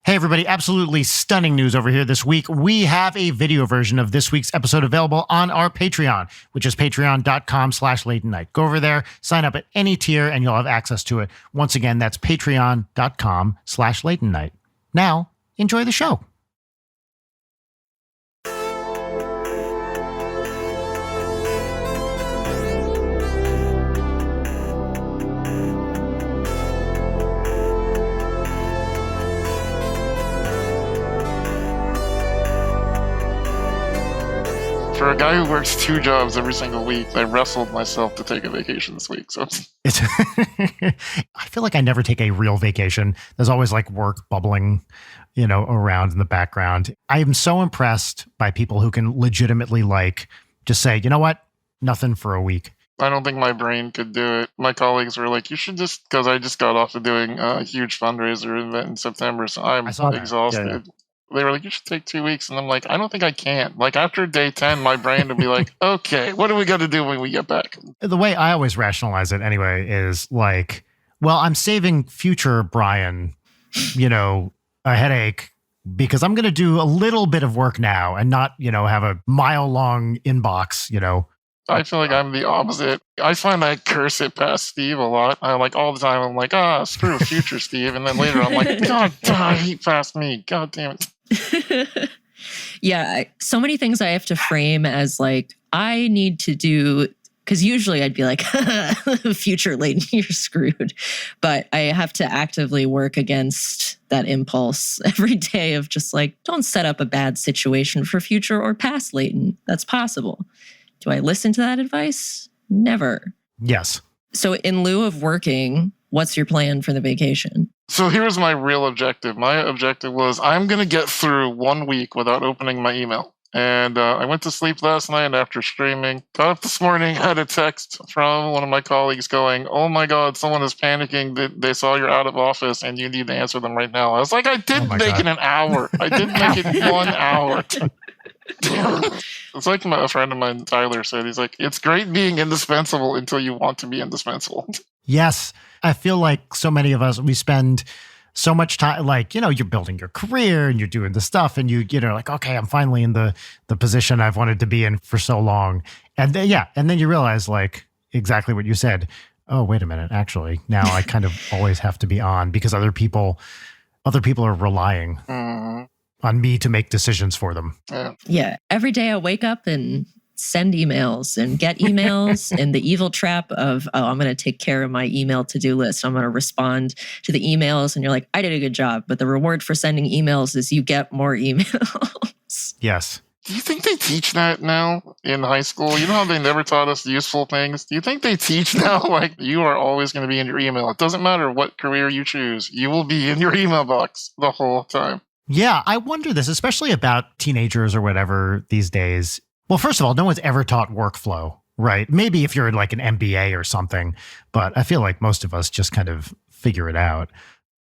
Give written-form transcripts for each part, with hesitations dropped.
Hey, everybody. Absolutely stunning news over here this week. We have a video version of this week's episode available on our Patreon, which is patreon.com/late night. Go over there, sign up at any tier, and you'll have access to it. Once again, that's patreon.com/late night. Now, enjoy the show. For a guy who works 2 jobs every single week, I wrestled myself to take a vacation this week. So It's I feel like I never take a real vacation. There's always like work bubbling, around in the background. I am so impressed by people who can legitimately just say, you know what? Nothing for a week. I don't think my brain could do it. My colleagues were like, you should just, because I just got off of doing a huge fundraiser event in September, so I'm exhausted. Yeah. They were like, you should take 2 weeks. And I'm like, I don't think I can. Like, after day 10, my brain would be like, okay, what do we got to do when we get back? The way I always rationalize it anyway is like, well, I'm saving future Brian, a headache because I'm going to do a little bit of work now and not, have a mile-long inbox, I feel like I'm the opposite. I find I curse it past Steve a lot. I all the time, I'm like, screw future Steve. And then later I'm like, God, he passed me. God damn it. Yeah, so many things I have to frame as I need to do, because usually I'd be like, future Leighton, you're screwed. But I have to actively work against that impulse every day of just don't set up a bad situation for future or past Leighton. That's possible. Do I listen to that advice? Never. Yes. So in lieu of working, what's your plan for the vacation? So here's my real objective. My objective was I'm going to get through 1 week without opening my email. And I went to sleep last night after streaming. Got up this morning, had a text from one of my colleagues going, oh my God, someone is panicking. They saw you're out of office and you need to answer them right now. I was like, I didn't make it an hour. I didn't make it 1 hour. It's like a friend of mine, Tyler, said. He's like, it's great being indispensable until you want to be indispensable. Yes. I feel like so many of us, we spend so much time, you're building your career and you're doing the stuff and you're okay, I'm finally in the position I've wanted to be in for so long. And then you realize exactly what you said. Oh, wait a minute. Actually, now I kind of always have to be on because other people are relying on me to make decisions for them. Yeah. Every day I wake up and send emails and get emails and the evil trap of, I'm going to take care of my email to-do list. I'm going to respond to the emails. And you're like, I did a good job. But the reward for sending emails is you get more emails. Yes. Do you think they teach that now in high school? You know how they never taught us useful things? Do you think they teach now, you are always going to be in your email? It doesn't matter what career you choose. You will be in your email box the whole time. Yeah, I wonder this, especially about teenagers or whatever these days. Well, first of all, no one's ever taught workflow, right? Maybe if you're an MBA or something, but I feel like most of us just kind of figure it out.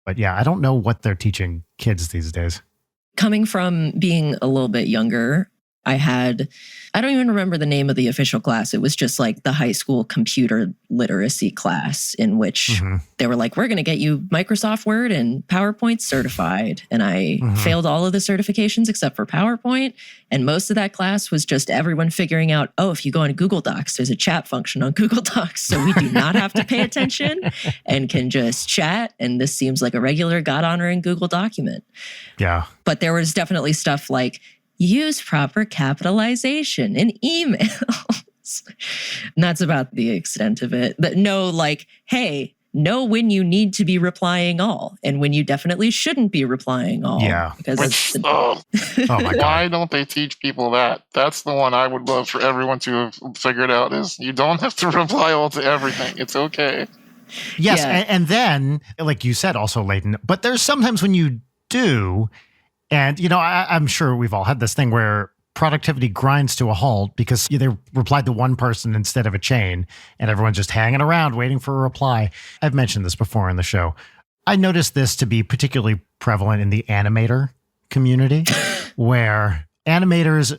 But yeah, I don't know what they're teaching kids these days. Coming from being a little bit younger, I don't even remember the name of the official class. It was just the high school computer literacy class in which they were we're going to get you Microsoft Word and PowerPoint certified. And I failed all of the certifications except for PowerPoint. And most of that class was just everyone figuring out, if you go into Google Docs, there's a chat function on Google Docs. So we do not have to pay attention and can just chat. And this seems like a regular God-honoring Google document. Yeah. But there was definitely stuff use proper capitalization in emails. And that's about the extent of it. But no, hey, know when you need to be replying all and when you definitely shouldn't be replying all. Yeah. Because oh my God. Why don't they teach people that? That's the one I would love for everyone to have figured out is you don't have to reply all to everything. It's okay. Yes. Yeah. And then, like you said also, Leighton, but there's sometimes when you do, and, I'm sure we've all had this thing where productivity grinds to a halt because they replied to one person instead of a chain and everyone's just hanging around waiting for a reply. I've mentioned this before in the show. I noticed this to be particularly prevalent in the animator community where animators,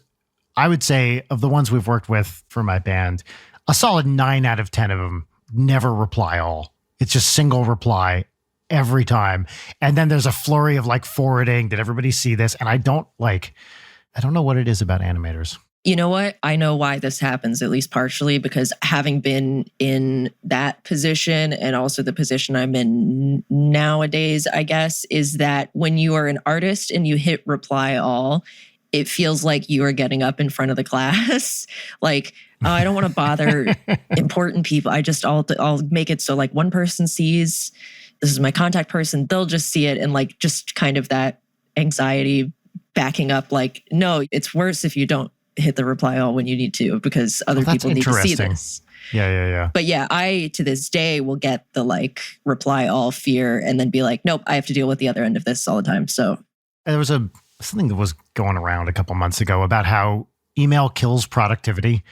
I would say of the ones we've worked with for my band, a solid 9 out of 10 of them never reply all. It's just single reply every time. And then there's a flurry of like forwarding. Did everybody see this? And I don't know what it is about animators. You know what? I know why this happens, at least partially, because having been in that position and also the position I'm in nowadays, I guess, is that when you are an artist and you hit reply all, it feels like you are getting up in front of the class. Like, oh, I don't want to bother important people. I'll make it so like one person sees, this is my contact person, they'll just see it, and like just kind of that anxiety backing up like, no, it's worse if you don't hit the reply all when you need to, because other people need to see this. Yeah. But yeah, I to this day will get the like reply all fear and then be like, nope, I have to deal with the other end of this all the time. So there was something that was going around a couple months ago about how email kills productivity,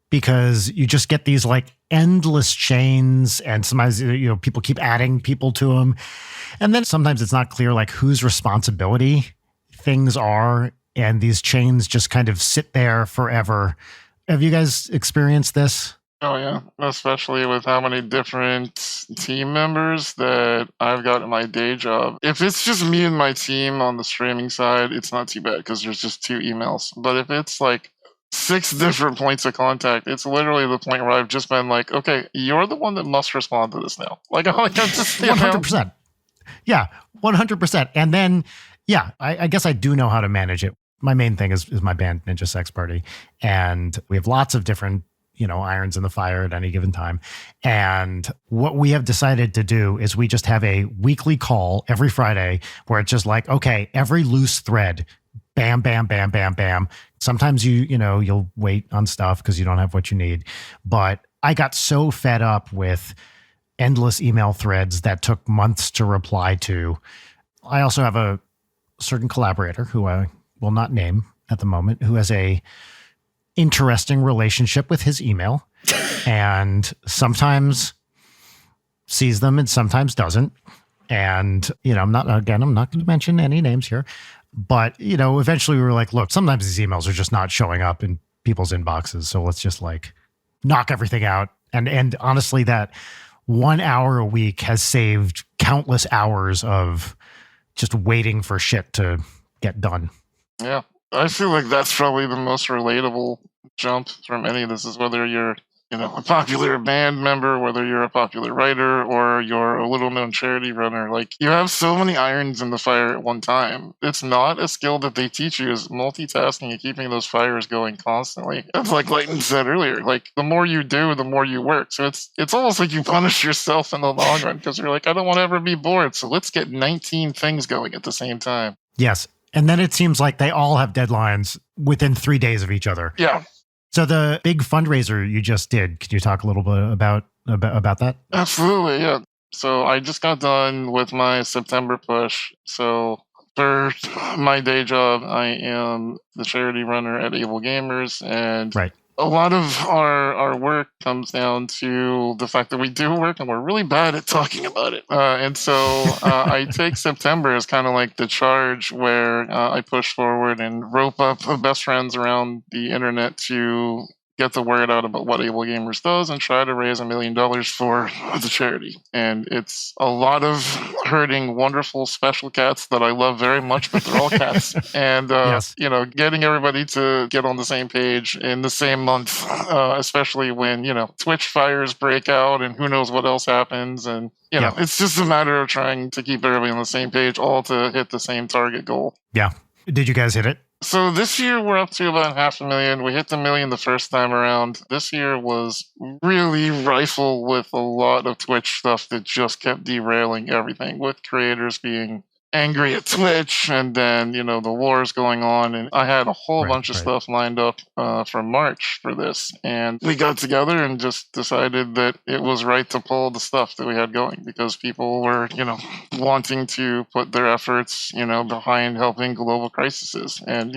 because you just get these like endless chains, and sometimes, people keep adding people to them. And then sometimes it's not clear like whose responsibility things are. And these chains just kind of sit there forever. Have you guys experienced this? Oh, yeah. Especially with how many different team members that I've got in my day job. If it's just me and my team on the streaming side, it's not too bad because there's just 2 emails. But if it's like 6 different points of contact, it's literally the point where I've just been like, okay, you're the one that must respond to this now. Like I'm just 100%. Yeah, 100%. And then, yeah, I guess I do know how to manage it. My main thing is my band, Ninja Sex Party. And we have lots of different, irons in the fire at any given time. And what we have decided to do is we just have a weekly call every Friday where it's just like, okay, every loose thread, bam, bam, bam, bam, bam. Sometimes you'll wait on stuff because you don't have what you need. But I got so fed up with endless email threads that took months to reply to. I also have a certain collaborator who I will not name at the moment, who has a interesting relationship with his email and sometimes sees them and sometimes doesn't. And, I'm not going to mention any names here, but, eventually we were like, look, sometimes these emails are just not showing up in people's inboxes. So let's just like knock everything out. And honestly, that 1 hour a week has saved countless hours of just waiting for shit to get done. Yeah, I feel like that's probably the most relatable jump from any of this, is whether you're, a popular band member, whether you're a popular writer, or you're a little-known charity runner. Like, you have so many irons in the fire at one time. It's not a skill that they teach you, is multitasking and keeping those fires going constantly. It's like Leighton said earlier, like, the more you do, the more you work. So it's almost like you punish yourself in the long run, because you're like, I don't want to ever be bored, so let's get 19 things going at the same time. Yes. And then it seems like they all have deadlines within 3 days of each other. Yeah. So the big fundraiser you just did, could you talk a little bit about that? Absolutely, yeah. So I just got done with my September push. So for my day job, I am the charity runner at Able Gamers, and right. A lot of our work comes down to the fact that we do work and we're really bad at talking about it. And so I take September as kind of like the charge where I push forward and rope up best friends around the internet to get the word out about what Able Gamers does and try to raise $1 million for the charity. And it's a lot of herding wonderful special cats that I love very much, but they're all cats. And, yes. Getting everybody to get on the same page in the same month, especially when, Twitch fires break out and who knows what else happens. And, It's just a matter of trying to keep everybody on the same page, all to hit the same target goal. Yeah. Did you guys hit it? So this year we're up to about 500,000. We hit the 1 million the first time around. This year was really rifle with a lot of Twitch stuff that just kept derailing everything, with creators being angry at Twitch, and then, the wars going on. And I had a whole bunch of stuff lined up for March for this. And we got together and just decided that it was right to pull the stuff that we had going, because people were, wanting to put their efforts, behind helping global crises. And,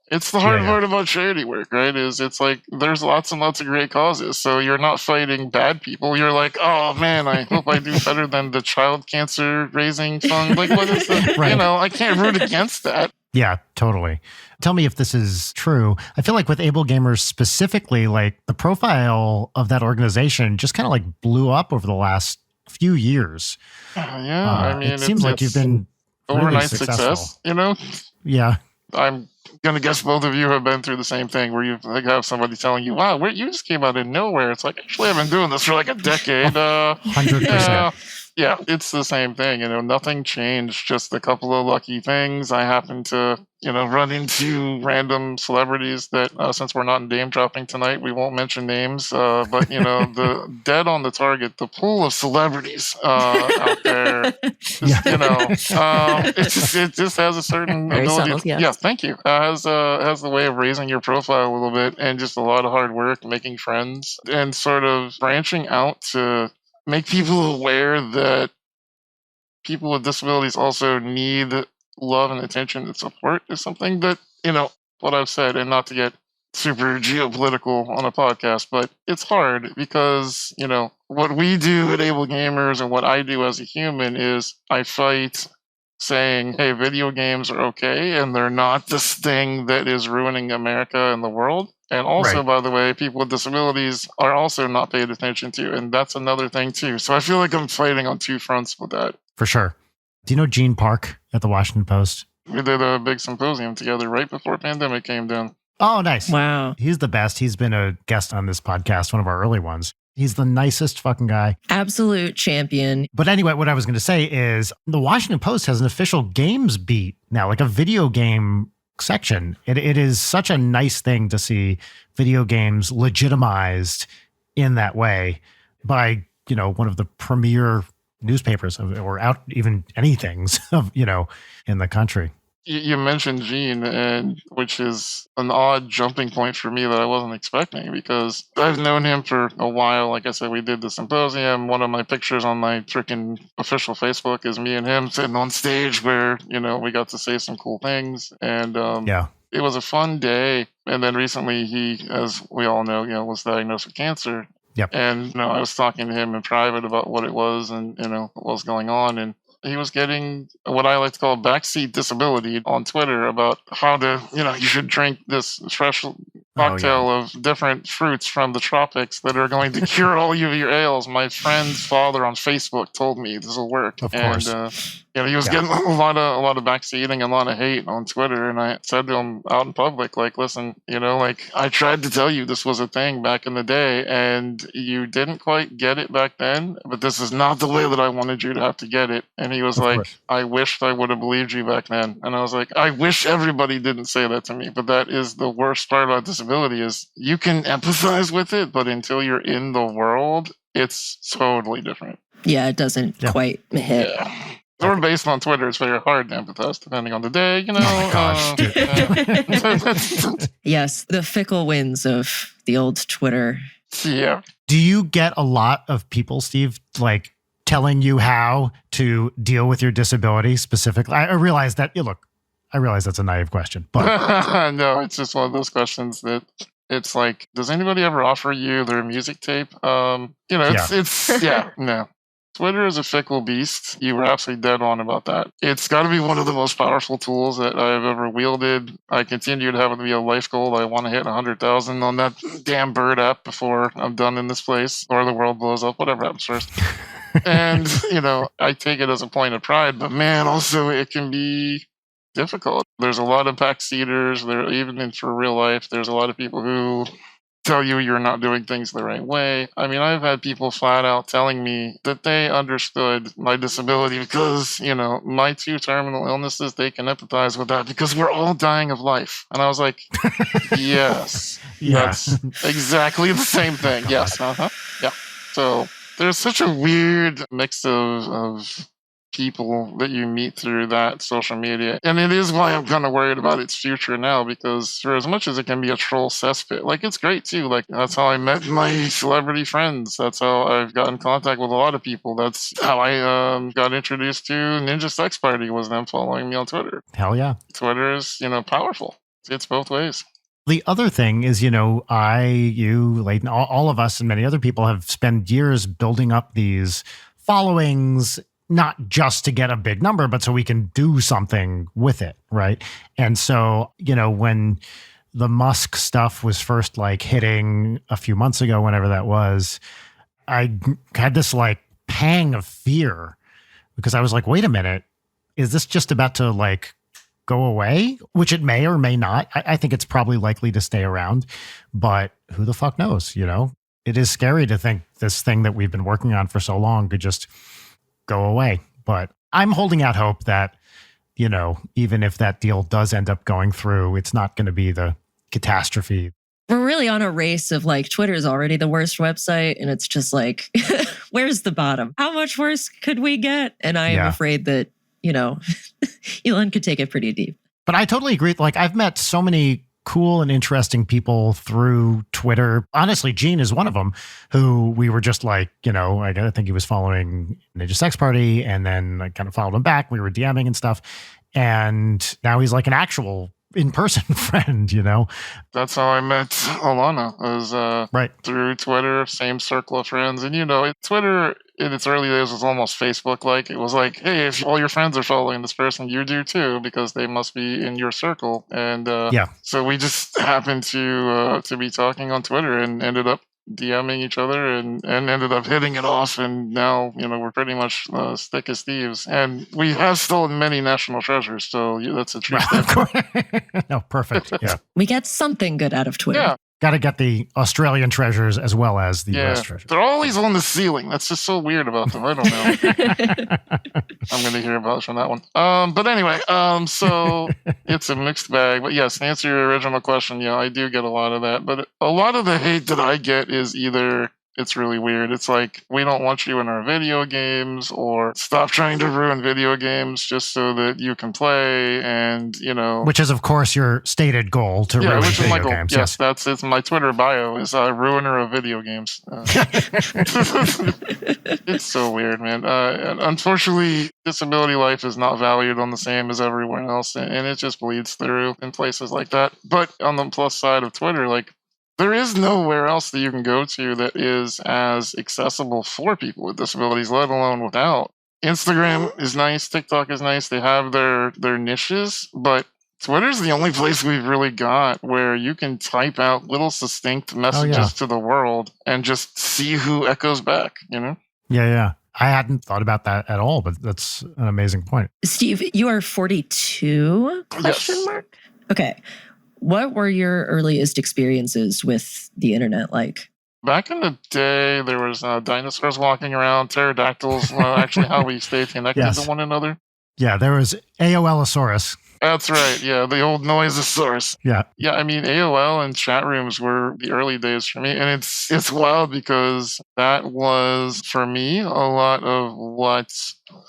it's the hard part about charity work, right? It's like there's lots and lots of great causes. So you're not fighting bad people. You're like, oh man, I hope I do better than the child cancer raising fund. Like, what is that? Right. I can't root against that. Yeah, totally. Tell me if this is true. I feel like with Able Gamers specifically, like the profile of that organization just kind of like blew up over the last few years. Yeah, I mean, it seems like you've been really overnight successful. success, you know? Yeah. I'm going to guess both of you have been through the same thing where you have somebody telling you, wow, you just came out of nowhere. It's like, actually, I've been doing this for like a decade. 100%. Yeah, it's the same thing. Nothing changed, just a couple of lucky things. I happened to, run into random celebrities that, since we're not name dropping tonight, we won't mention names. But, the dead on the target, the pool of celebrities out there, it just has a certain Very ability. subtle, yes. Yeah, thank you. Has the way of raising your profile a little bit, and just a lot of hard work, making friends, and sort of branching out to make people aware that people with disabilities also need love and attention and support is something that, what I've said, and not to get super geopolitical on a podcast, but it's hard because, what we do at Able Gamers and what I do as a human is I fight saying, hey, video games are okay, and they're not this thing that is ruining America and the world. And also, Right. by the way, people with disabilities are also not paid attention to, and that's another thing too. So I feel like I'm fighting on two fronts with that. For sure. Do you know Gene Park at the Washington Post? We did a big symposium together right before pandemic came down. Oh, nice. Wow. He's the best. He's been a guest on this podcast, one of our early ones. He's the nicest fucking guy. Absolute champion. But anyway, what I was going to say is the Washington Post has an official games beat now, like a video game section. It is such a nice thing to see video games legitimized in that way by, one of the premier newspapers or out even anythings of, in the country. You mentioned Gene, and which is an odd jumping point for me that I wasn't expecting, because I've known him for a while. Like I said, we did the symposium. One of my pictures on my freaking official Facebook is me and him sitting on stage where, we got to say some cool things. And it was a fun day. And then recently he, as we all know, was diagnosed with cancer. Yep. And, I was talking to him in private about what it was and, what was going on. And he was getting what I like to call backseat disability on Twitter about how to, you should drink this fresh cocktail of different fruits from the tropics that are going to cure all of your ails. My friend's father on Facebook told me this will work. Of course. And, he was getting a lot of backseating and a lot of hate on Twitter. And I said to him out in public, like, listen, I tried to tell you this was a thing back in the day and you didn't quite get it back then, but this is not the way that I wanted you to have to get it. And he was Of like, course. I wished I would have believed you back then. And I was like, I wish everybody didn't say that to me, but that is the worst part about disability is you can empathize with it, but until you're in the world, it's totally different. Yeah, it doesn't quite hit. Yeah. Or based on Twitter, it's very hard to empathize depending on the day, Oh my gosh, dude. Yes, the fickle winds of the old Twitter. Yeah. Do you get a lot of people, Steve, like telling you how to deal with your disability specifically? I realize that, I realize that's a naive question, but No, it's just one of those questions that it's like, does anybody ever offer you their music tape? No. Twitter is a fickle beast. You were absolutely dead on about that. It's got to be one of the most powerful tools that I've ever wielded. I continue to have it be a life goal. I want to hit 100,000 on that damn Bird app before I'm done in this place or the world blows up, whatever happens first. And, I take it as a point of pride, but man, also it can be difficult. There's a lot of backseaters there, even for real life. There's a lot of people who tell you you're not doing things the right way. I mean, I've had people flat out telling me that they understood my disability because, my 2 terminal illnesses, they can empathize with that because we're all dying of life. And I was like, yes, that's exactly the same thing. Yes. Yeah. So there's such a weird mix of people that you meet through that social media. And it is why I'm kind of worried about its future now, because for as much as it can be a troll cesspit, like it's great too. Like that's how I met my celebrity friends. That's how I've got in contact with a lot of people. That's how I got introduced to Ninja Sex Party, was them following me on Twitter. Hell yeah. Twitter is, powerful. It's both ways. The other thing is, you, Leighton, all of us and many other people have spent years building up these followings, not just to get a big number, but so we can do something with it, right? And so, when the Musk stuff was first like hitting a few months ago, whenever that was, I had this like pang of fear because I was like, wait a minute, is this just about to like go away? Which it may or may not. I think it's probably likely to stay around, but who the fuck knows, you know? It is scary to think this thing that we've been working on for so long could just go away. But I'm holding out hope that, you know, even if that deal does end up going through, it's not going to be the catastrophe. We're really on a race of like, Twitter is already the worst website. And it's just like, where's the bottom? How much worse could we get? And I am afraid that, you know, Elon could take it pretty deep. But I totally agree. Like, I've met so many cool and interesting people through Twitter. Honestly, Gene is one of them who we were just like, you know, I think he was following Ninja Sex Party, and then I kind of followed him back. We were DMing and stuff. And now he's like an actual in-person friend, you know? That's how I met Alana, was through Twitter, same circle of friends. And, you know, Twitter in its early days was almost Facebook-like. It was like, hey, if all your friends are following this person, you do too, because they must be in your circle. And so we just happened to be talking on Twitter and ended up DMing each other and ended up hitting it off. And now, you know, we're pretty much thick as thieves. And we have stolen many national treasures, so that's a treat. No, perfect. Yeah. We get something good out of Twitter. Yeah. Got to get the Australian treasures as well as the US treasures. They're always on the ceiling. That's just so weird about them. I don't know. I'm going to hear about it from that one. But anyway, so it's a mixed bag. But yes, to answer your original question, yeah, I do get a lot of that. But a lot of the hate that I get is either it's really weird. It's like, we don't want you in our video games, or stop trying to ruin video games just so that you can play. And, you know, which is, of course, your stated goal to ruin which is my video goal. games. Yes, it's my Twitter bio is a ruiner of video games. It's so weird, man. And unfortunately, disability life is not valued on the same as everyone else, and it just bleeds through in places like that. But on the plus side of Twitter, like, there is nowhere else that you can go to that is as accessible for people with disabilities, let alone without. Instagram is nice. TikTok is nice. They have their niches, but Twitter's the only place we've really got where you can type out little succinct messages to the world and just see who echoes back, you know? Yeah. I hadn't thought about that at all, but that's an amazing point. Steve, you are 42? Question mark? Okay. What were your earliest experiences with the internet like? Back in the day, there was dinosaurs walking around, pterodactyls, actually how we stayed connected to one another. Yeah, there was AOLasaurus. That's right. Yeah, the old Noisosaurus. Yeah. Yeah, I mean, AOL and chat rooms were the early days for me. And it's wild because that was, for me, a lot of what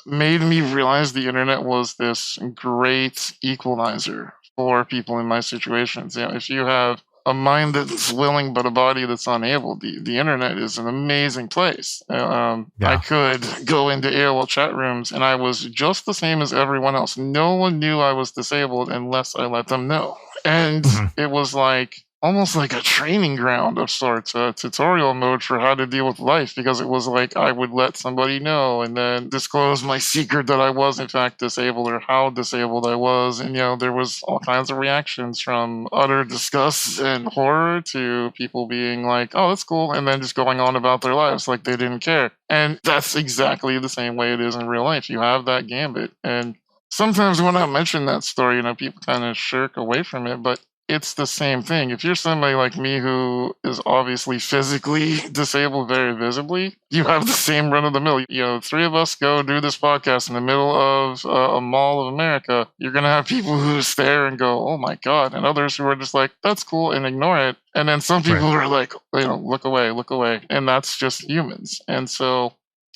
made me realize the internet was this great equalizer for people in my situations. You know, if you have a mind that's willing but a body that's unable, the internet is an amazing place. I could go into AOL chat rooms and I was just the same as everyone else. No one knew I was disabled unless I let them know. And it was like almost like a training ground of sorts, a tutorial mode for how to deal with life, because it was like I would let somebody know and then disclose my secret that I was in fact disabled or how disabled I was. And, you know, there was all kinds of reactions from utter disgust and horror to people being like, oh, that's cool. And then just going on about their lives like they didn't care. And that's exactly the same way it is in real life. You have that gambit. And sometimes when I mention that story, you know, people kind of shirk away from it, but it's the same thing. If you're somebody like me who is obviously physically disabled very visibly, you have the same run of the mill. You know, three of us go do this podcast in the middle of a mall of America. You're going to have people who stare and go, oh my God. And others who are just like, that's cool, and ignore it. And then some people are like, you know, look away. And that's just humans. And so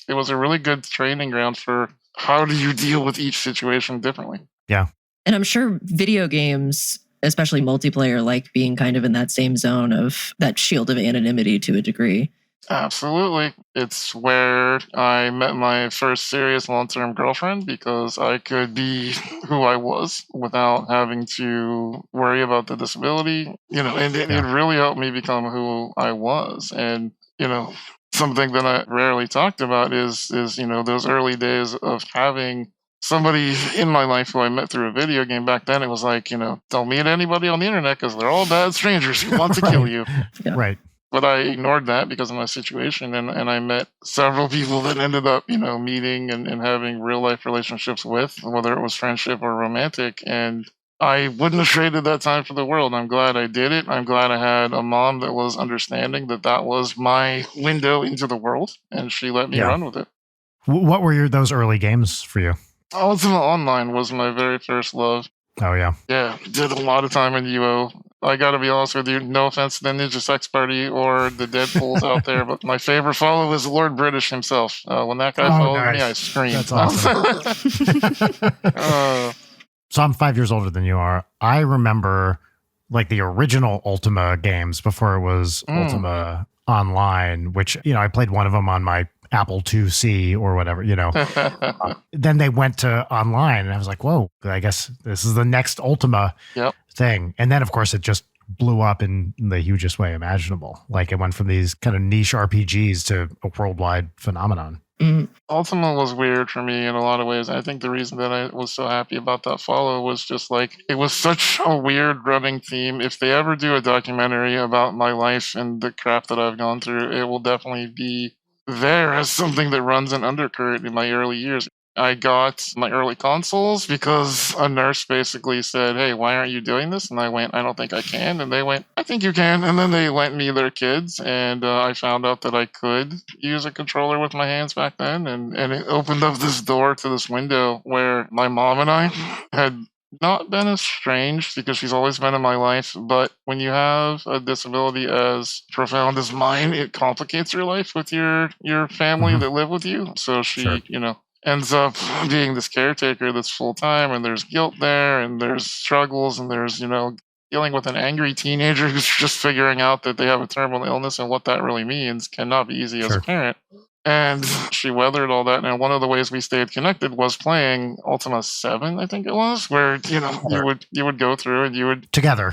it was a really good training ground for how do you deal with each situation differently. Yeah. And I'm sure video games, especially multiplayer, like being kind of in that same zone of that shield of anonymity to a degree. Absolutely. It's where I met my first serious long-term girlfriend, because I could be who I was without having to worry about the disability, you know, and it really helped me become who I was. And, you know, something that I rarely talked about is, you know, those early days of having somebody in my life who I met through a video game. Back then, it was like, you know, don't meet anybody on the internet because they're all bad strangers who want to kill you. Yeah. Right. But I ignored that because of my situation, and I met several people that ended up, meeting and having real life relationships with, whether it was friendship or romantic. And I wouldn't have traded that time for the world. I'm glad I did it. I'm glad I had a mom that was understanding that was my window into the world, and she let me run with it. What were those early games for you? Ultima Online was my very first love. Oh, yeah. Yeah, did a lot of time in UO. I got to be honest with you, no offense to the Ninja Sex Party or the Deadpools out there, but my favorite follow is Lord British himself. When that guy followed me, I screamed. That's awesome. So I'm 5 years older than you are. I remember like the original Ultima games before it was Ultima Online, which, I played one of them on my Apple IIc or whatever, Then they went to online and I was like, whoa, I guess this is the next Ultima thing. And then, of course, it just blew up in the hugest way imaginable. Like it went from these kind of niche RPGs to a worldwide phenomenon. Ultima was weird for me in a lot of ways. I think the reason that I was so happy about that follow was just like, it was such a weird running theme. If they ever do a documentary about my life and the crap that I've gone through, it will definitely be there as something that runs an undercurrent in my early years. I got my early consoles because a nurse basically said, hey, why aren't you doing this? And I went, I don't think I can. And they went, I think you can. And then they lent me their kids. And I found out that I could use a controller with my hands back then. And it opened up this door to this window where my mom and I had not been estranged because she's always been in my life. But when you have a disability as profound as mine, it complicates your life with your family that live with you. So she, ends up being this caretaker that's full time, and there's guilt there, and there's struggles, and there's, dealing with an angry teenager who's just figuring out that they have a terminal illness and what that really means cannot be easy as a parent. And she weathered all that. And one of the ways we stayed connected was playing Ultima 7, I think it was, where, you would go through and you would together,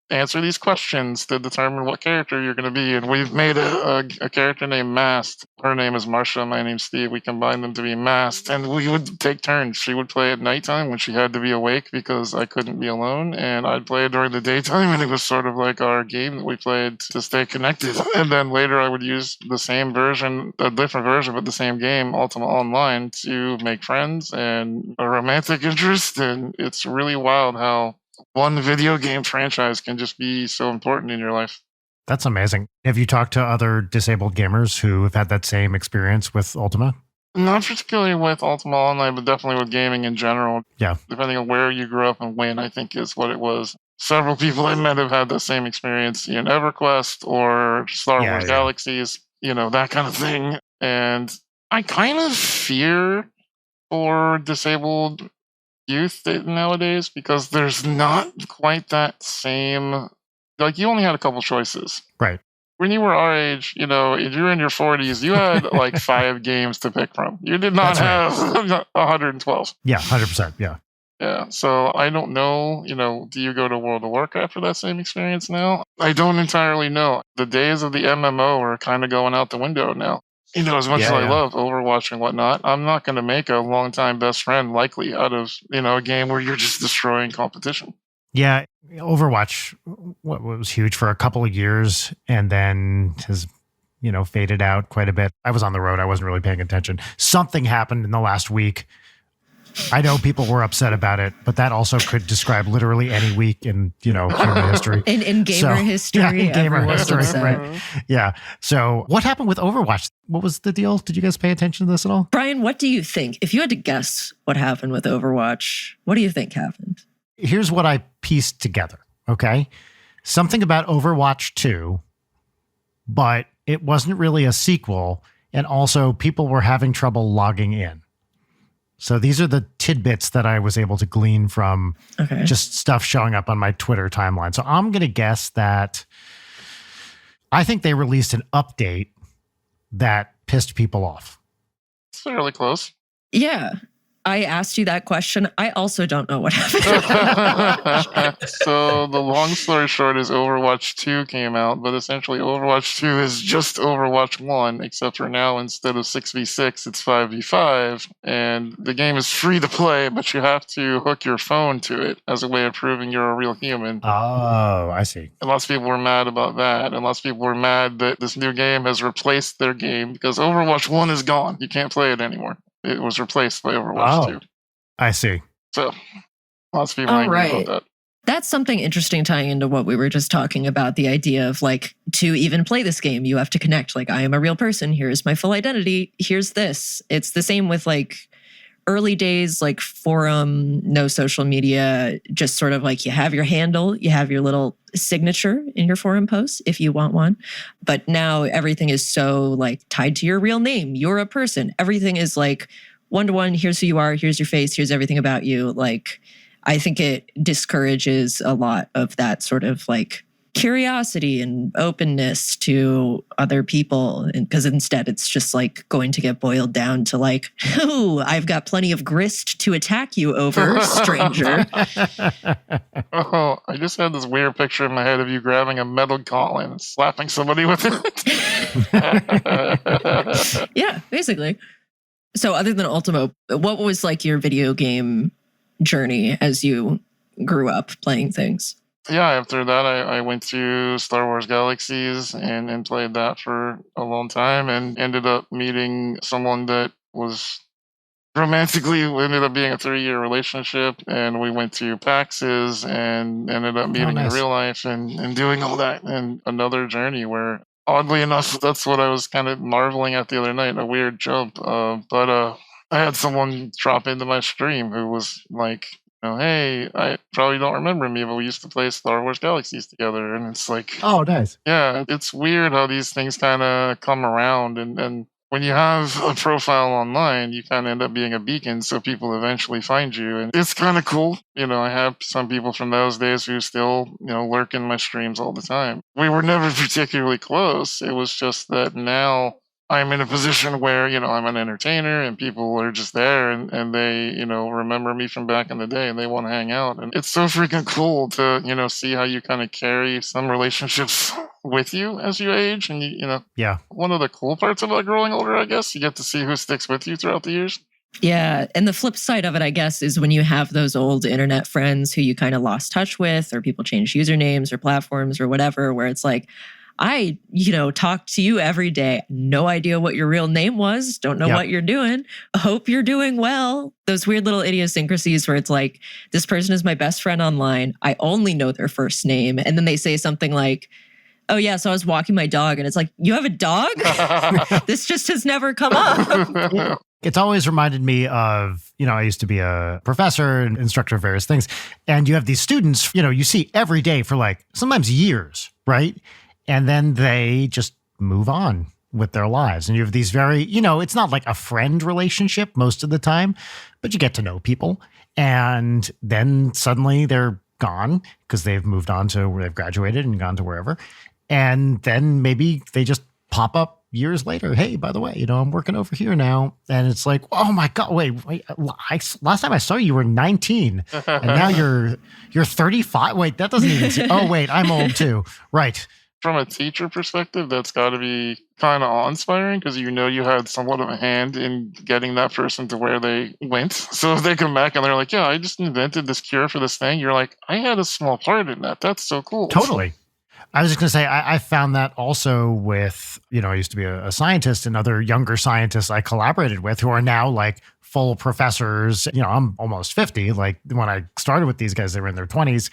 answer these questions to determine what character you're going to be. And we've made a character named Mast. Her name is Marsha. My name's Steve. We combined them to be Mast. And we would take turns. She would play at nighttime when she had to be awake because I couldn't be alone. And I'd play during the daytime. And it was sort of like our game that we played to stay connected. And then later I would use the same version, a different version, but the same game, Ultima Online, to make friends and a romantic interest. And it's really wild how one video game franchise can just be so important in your life. That's amazing. Have you talked to other disabled gamers who have had that same experience with Ultima? Not particularly with Ultima Online, but definitely with gaming in general. Yeah. Depending on where you grew up and when, I think is what it was. Several people I met have had the same experience in EverQuest or Star Wars Galaxies, that kind of thing. And I kind of fear for disabled youth nowadays because there's not quite that same, like, you only had a couple choices. Right. When you were our age, if you were in your 40s, you had like 5 games to pick from. You did not have 112. Yeah, 100%. Yeah. Yeah. So I don't know, do you go to World of Warcraft for that same experience now? I don't entirely know. The days of the MMO are kind of going out the window now. As much as I love Overwatch and whatnot, I'm not going to make a longtime best friend likely out of, a game where you're just destroying competition. Yeah. Overwatch was huge for a couple of years and then has, faded out quite a bit. I was on the road. I wasn't really paying attention. Something happened in the last week. I know people were upset about it, but that also could describe literally any week in, human history. In gamer history. Yeah, in gamer history, upset. right. Yeah. So what happened with Overwatch? What was the deal? Did you guys pay attention to this at all? Brian, what do you think? If you had to guess what happened with Overwatch, what do you think happened? Here's what I pieced together, okay? Something about Overwatch 2, but it wasn't really a sequel, and also people were having trouble logging in. So these are the tidbits that I was able to glean from just stuff showing up on my Twitter timeline. So I'm going to guess that I think they released an update that pissed people off. It's fairly close. Yeah. I asked you that question. I also don't know what happened. So the long story short is Overwatch 2 came out, but essentially Overwatch 2 is just Overwatch 1, except for now instead of 6v6, it's 5v5. And the game is free to play, but you have to hook your phone to it as a way of proving you're a real human. Oh, I see. And lots of people were mad about that. And lots of people were mad that this new game has replaced their game because Overwatch 1 is gone. You can't play it anymore. It was replaced by Overwatch 2. I see. So lots of people angry about that. That's something interesting tying into what we were just talking about, the idea of like, to even play this game, you have to connect. Like, I am a real person. Here's my full identity. Here's this. It's the same with like early days, like forum, no social media, just sort of like you have your handle, you have your little signature in your forum posts if you want one. But now everything is so like tied to your real name. You're a person. Everything is like one-to-one. Here's who you are. Here's your face. Here's everything about you. Like, I think it discourages a lot of that sort of like curiosity and openness to other people. And because instead it's just like going to get boiled down to like, oh, I've got plenty of grist to attack you over, stranger. Oh, I just had this weird picture in my head of you grabbing a metal gauntlet and slapping somebody with it. Yeah, basically. So other than Ultimo, what was like your video game journey as you grew up playing things? Yeah, after that, I went to Star Wars Galaxies and played that for a long time and ended up meeting someone that was romantically ended up being a 3-year relationship. And we went to PAXs and ended up meeting in real life and doing all that. And another journey where, oddly enough, that's what I was kind of marveling at the other night, a weird jump. But I had someone drop into my stream who was like, hey, I probably don't remember me, but we used to play Star Wars Galaxies together. And it's like, oh, nice. Yeah, it's weird how these things kind of come around. And when you have a profile online, you kind of end up being a beacon, so people eventually find you. And it's kind of cool. I have some people from those days who still, lurk in my streams all the time. We were never particularly close. It was just that now I'm in a position where, I'm an entertainer and people are just there and they, remember me from back in the day and they want to hang out. And it's so freaking cool to, see how you kind of carry some relationships with you as you age. And, yeah. One of the cool parts about growing older, I guess, you get to see who sticks with you throughout the years. Yeah. And the flip side of it, I guess, is when you have those old internet friends who you kind of lost touch with, or people change usernames or platforms or whatever, where it's like, I, talk to you every day. No idea what your real name was. Don't know what you're doing. Hope you're doing well. Those weird little idiosyncrasies where it's like, this person is my best friend online. I only know their first name. And then they say something like, oh yeah, so I was walking my dog. And it's like, you have a dog? This just has never come up. It's always reminded me of, I used to be a professor and instructor of various things. And you have these students, you see every day for like sometimes years, right? And then they just move on with their lives. And you have these very, it's not like a friend relationship most of the time, but you get to know people. And then suddenly they're gone because they've moved on to where they've graduated and gone to wherever. And then maybe they just pop up years later. Hey, by the way, I'm working over here now. And it's like, oh my God, wait, last time I saw you were 19 and now you're 35. Wait, that doesn't even, oh wait, I'm old too. Right. From a teacher perspective, that's got to be kind of awe-inspiring because you had somewhat of a hand in getting that person to where they went. So if they come back and they're like, yeah, I just invented this cure for this thing, you're like, I had a small part in that. That's so cool. Totally. I was just going to say, I found that also with, I used to be a scientist and other younger scientists I collaborated with who are now like full professors. I'm almost 50. Like when I started with these guys, they were in their 20s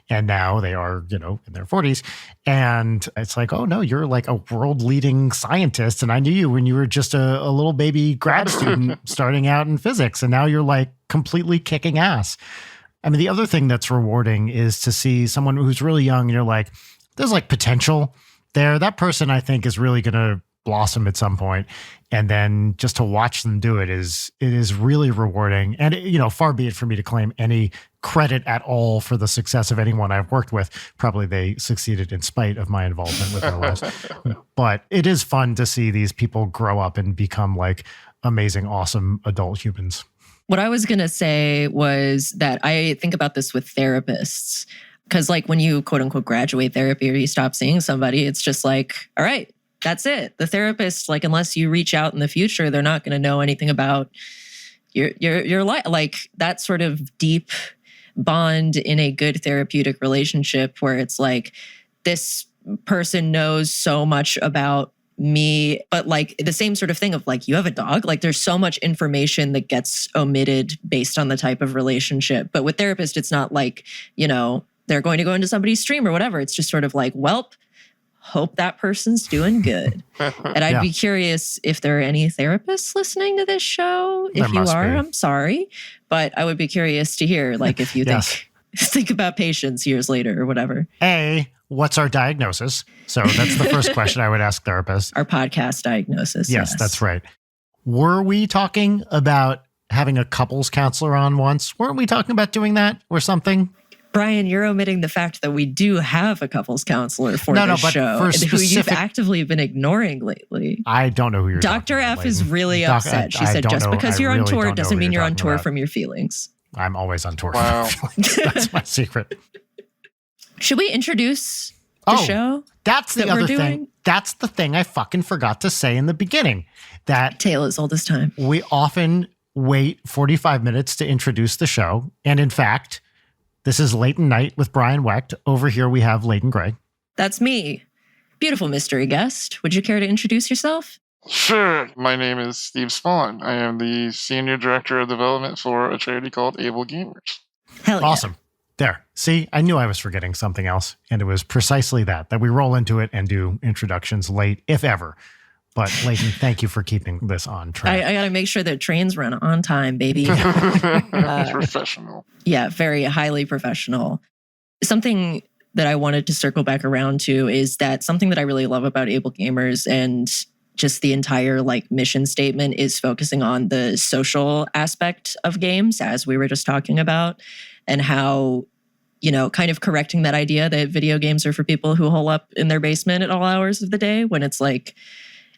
and now they are, in their 40s. And it's like, oh no, you're like a world leading scientist. And I knew you when you were just a little baby grad student starting out in physics. And now you're like completely kicking ass. I mean, the other thing that's rewarding is to see someone who's really young and you're like, there's like potential there. That person I think is really going to blossom at some point. And then just to watch them do it is really rewarding. And, far be it for me to claim any credit at all for the success of anyone I've worked with. Probably they succeeded in spite of my involvement with their lives. But it is fun to see these people grow up and become like amazing, awesome adult humans. What I was going to say was that I think about this with therapists. Because like when you quote unquote graduate therapy or you stop seeing somebody, it's just like, all right, that's it. The therapist, like, unless you reach out in the future, they're not going to know anything about your life. Like that sort of deep bond in a good therapeutic relationship where it's like, this person knows so much about me, but like the same sort of thing of like, you have a dog, like there's so much information that gets omitted based on the type of relationship. But with therapists, it's not like, they're going to go into somebody's stream or whatever. It's just sort of like, welp, hope that person's doing good. And I'd be curious if there are any therapists listening to this show. If you are, I'm sorry. But I would be curious to hear, like, if you think about patients years later or whatever. What's our diagnosis? So that's the first question I would ask therapists. Our podcast diagnosis. Yes, that's right. Were we talking about having a couples counselor on once? Weren't we talking about doing that or something? Brian, you're omitting the fact that we do have a couples counselor for this show, who you've actively been ignoring lately. I don't know who you're Dr. talking F about, is really upset. She said, just because you're on tour doesn't mean you're on tour from your feelings. I'm always on tour from my feelings. That's my secret. Should we introduce the show? That's the other thing. That's the thing I fucking forgot to say in the beginning. That tale as old as time. We often wait 45 minutes to introduce the show. And in fact, this is Leighton Knight with Brian Wecht. Over here, we have Leighton Gray. That's me. Beautiful mystery guest. Would you care to introduce yourself? Sure. My name is Steve Spohn. I am the Senior Director of Development for a charity called Able Gamers. Hell yeah. Awesome. There. See, I knew I was forgetting something else. And it was precisely that we roll into it and do introductions late, if ever. But Leighton, thank you for keeping this on track. I got to make sure that trains run on time, baby. Professional. Yeah, very highly professional. Something that I wanted to circle back around to is that something that I really love about Able Gamers and just the entire like mission statement is focusing on the social aspect of games, as we were just talking about, and how, kind of correcting that idea that video games are for people who hole up in their basement at all hours of the day, when it's like,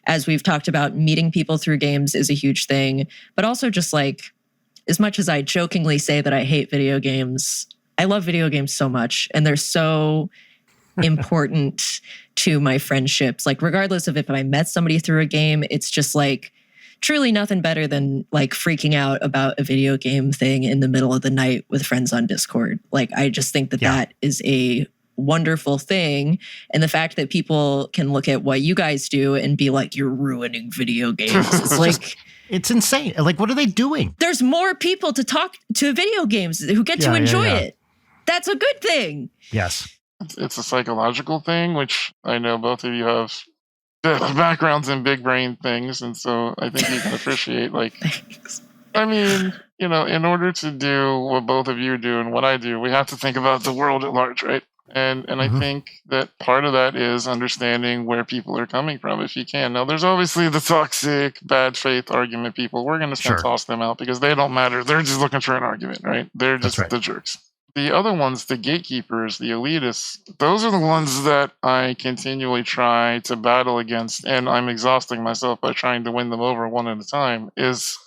as we've talked about, meeting people through games is a huge thing. But also just like, as much as I jokingly say that I hate video games, I love video games so much. And they're so important to my friendships. Like, regardless of if I met somebody through a game, it's just like truly nothing better than like freaking out about a video game thing in the middle of the night with friends on Discord. Like, I just think that that is a wonderful thing. And the fact that people can look at what you guys do and be like, you're ruining video games. It's like, it's insane. Like, what are they doing? There's more people to talk to video games who get to enjoy it. That's a good thing. Yes. It's a psychological thing, which I know both of you have backgrounds in big brain things. And so I think you can appreciate, like, Thanks. I mean, in order to do what both of you do and what I do, we have to think about the world at large, right? And I think that part of that is understanding where people are coming from, if you can. Now, there's obviously the toxic, bad faith argument people. We're going to toss them out because they don't matter. They're just looking for an argument, right? They're just the jerks. The other ones, the gatekeepers, the elitists, those are the ones that I continually try to battle against, and I'm exhausting myself by trying to win them over one at a time, is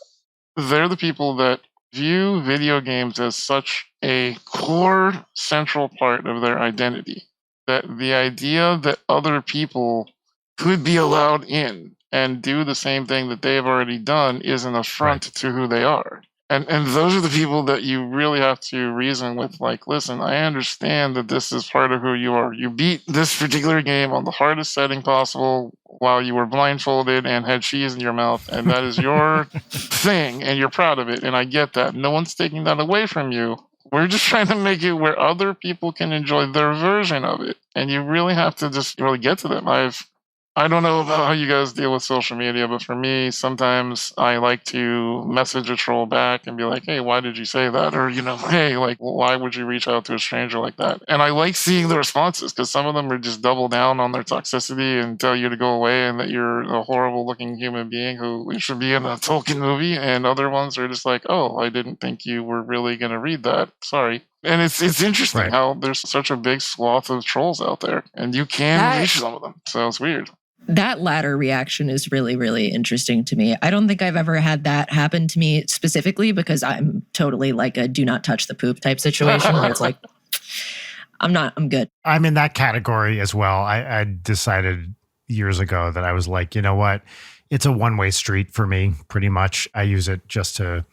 they're the people that view video games as such a core central part of their identity that the idea that other people could be allowed in and do the same thing that they've already done is an affront to who they are. And those are the people that you really have to reason with, like, listen, I understand that this is part of who you are. You beat this particular game on the hardest setting possible while you were blindfolded and had cheese in your mouth, and that is your thing, and you're proud of it, and I get that. No one's taking that away from you. We're just trying to make it where other people can enjoy their version of it, and you really have to just really get to them. I don't know about how you guys deal with social media, but for me, sometimes I like to message a troll back and be like, hey, why did you say that? Or, hey, like, why would you reach out to a stranger like that? And I like seeing the responses because some of them are just double down on their toxicity and tell you to go away and that you're a horrible looking human being who should be in a Tolkien movie. And other ones are just like, oh, I didn't think you were really going to read that. Sorry. And it's interesting how there's such a big swath of trolls out there and you can reach some of them. So it's weird. That latter reaction is really, really interesting to me. I don't think I've ever had that happen to me specifically because I'm totally like a do not touch the poop type situation where it's like, I'm good. I'm in that category as well. I decided years ago that I was like, you know what? It's a one-way street for me, pretty much. I use it just to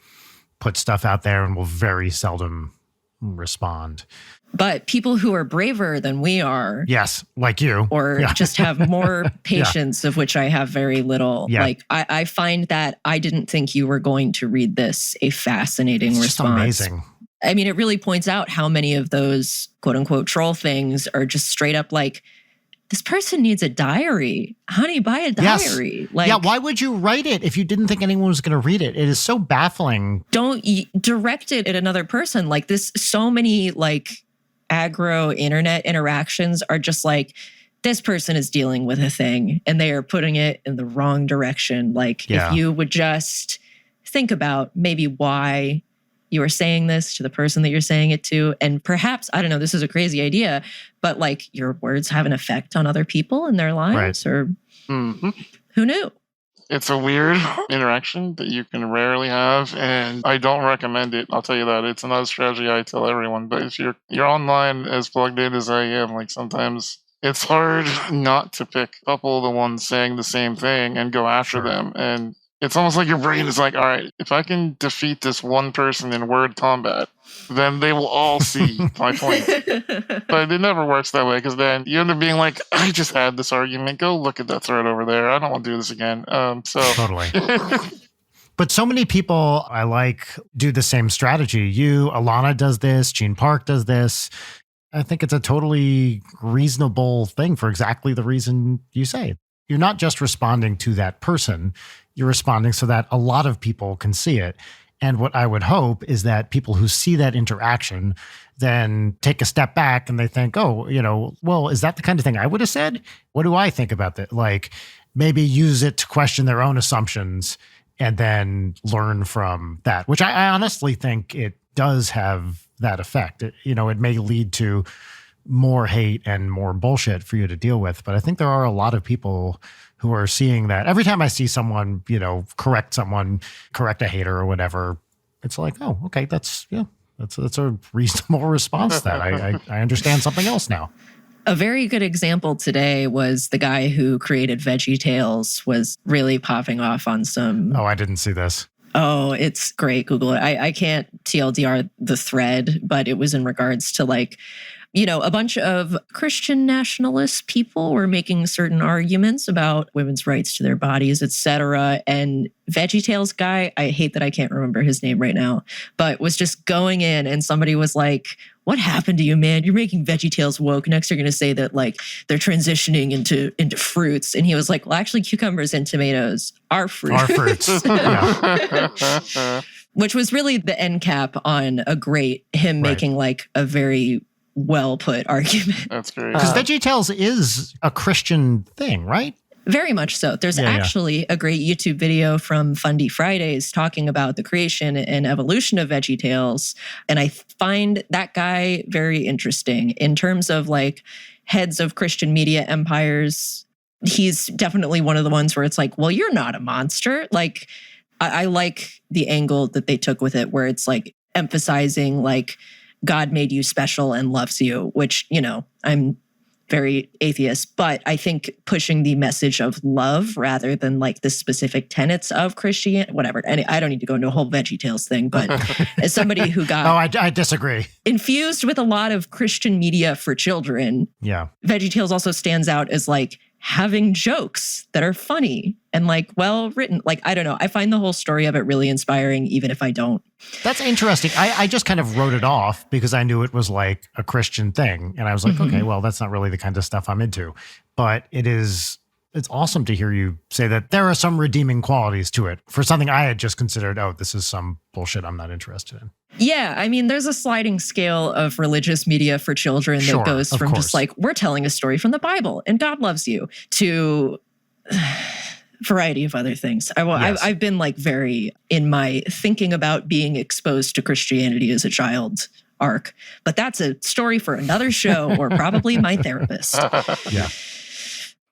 put stuff out there and will very seldom respond. But people who are braver than we are. Yes, like you. Or just have more patience, of which I have very little. Yeah. Like, I find that I didn't think you were going to read this a fascinating It's response. just amazing. I mean, it really points out how many of those quote unquote troll things are just straight up like, this person needs a diary. Honey, buy a diary. Yes. Like, yeah, why would you write it if you didn't think anyone was going to read it? It is so baffling. Don't direct it at another person. Like this, so many like aggro internet interactions are just like, this person is dealing with a thing and they are putting it in the wrong direction. Like if you would just think about maybe why you are saying this to the person that you're saying it to. And perhaps, I don't know, this is a crazy idea, but like your words have an effect on other people in their lives or who knew? It's a weird interaction that you can rarely have, and I don't recommend it. I'll tell you that. It's another strategy I tell everyone. But if you're online as plugged in as I am, like sometimes it's hard not to pick a couple of the ones saying the same thing and go after them. And it's almost like your brain is like, all right, if I can defeat this one person in word combat, then they will all see my point. But it never works that way because then you end up being like, I just had this argument. Go look at that thread over there. I don't want to do this again. Totally. But so many people I like do the same strategy. Alana does this. Gene Park does this. I think it's a totally reasonable thing for exactly the reason you say. You're not just responding to that person. You're responding so that a lot of people can see it. And what I would hope is that people who see that interaction then take a step back and they think, oh, well, is that the kind of thing I would have said? What do I think about that? Like maybe use it to question their own assumptions and then learn from that, which I honestly think it does have that effect. It may lead to more hate and more bullshit for you to deal with. But I think there are a lot of people who are seeing that. Every time I see someone, correct a hater or whatever, it's like, oh, okay, that's a reasonable response. That I understand something else now. A very good example today was the guy who created VeggieTales was really popping off on some. Oh, I didn't see this. Oh, it's great. Google it. I can't TLDR the thread, but it was in regards to like, a bunch of Christian nationalist people were making certain arguments about women's rights to their bodies, etc. And VeggieTales guy, I hate that I can't remember his name right now, but was just going in and somebody was like, what happened to you, man? You're making VeggieTales woke. Next, you're going to say that like they're transitioning into fruits. And he was like, well, actually, cucumbers and tomatoes are fruits. Are fruits. Yeah. Which was really the end cap on him making like a very well put argument. That's great. Because VeggieTales is a Christian thing, right? Very much so. There's actually a great YouTube video from Fundy Fridays talking about the creation and evolution of VeggieTales. And I find that guy very interesting in terms of like heads of Christian media empires. He's definitely one of the ones where it's like, well, you're not a monster. Like, I like the angle that they took with it where it's like emphasizing like God made you special and loves you, which, I'm very atheist, but I think pushing the message of love rather than like the specific tenets of Christianity, whatever. And I don't need to go into a whole VeggieTales thing, but as somebody who got I disagree. Infused with a lot of Christian media for children, VeggieTales also stands out as like having jokes that are funny and like well written. Like, I don't know. I find the whole story of it really inspiring, even if I don't. That's interesting. I just kind of wrote it off because I knew it was like a Christian thing. And I was like, okay, well, that's not really the kind of stuff I'm into. But it's awesome to hear you say that there are some redeeming qualities to it for something I had just considered, oh, this is some bullshit I'm not interested in. Yeah, I mean, there's a sliding scale of religious media for children that goes from just like, we're telling a story from the Bible and God loves you, to variety of other things. I've been like very in my thinking about being exposed to Christianity as a child arc, but that's a story for another show or probably my therapist. Yeah.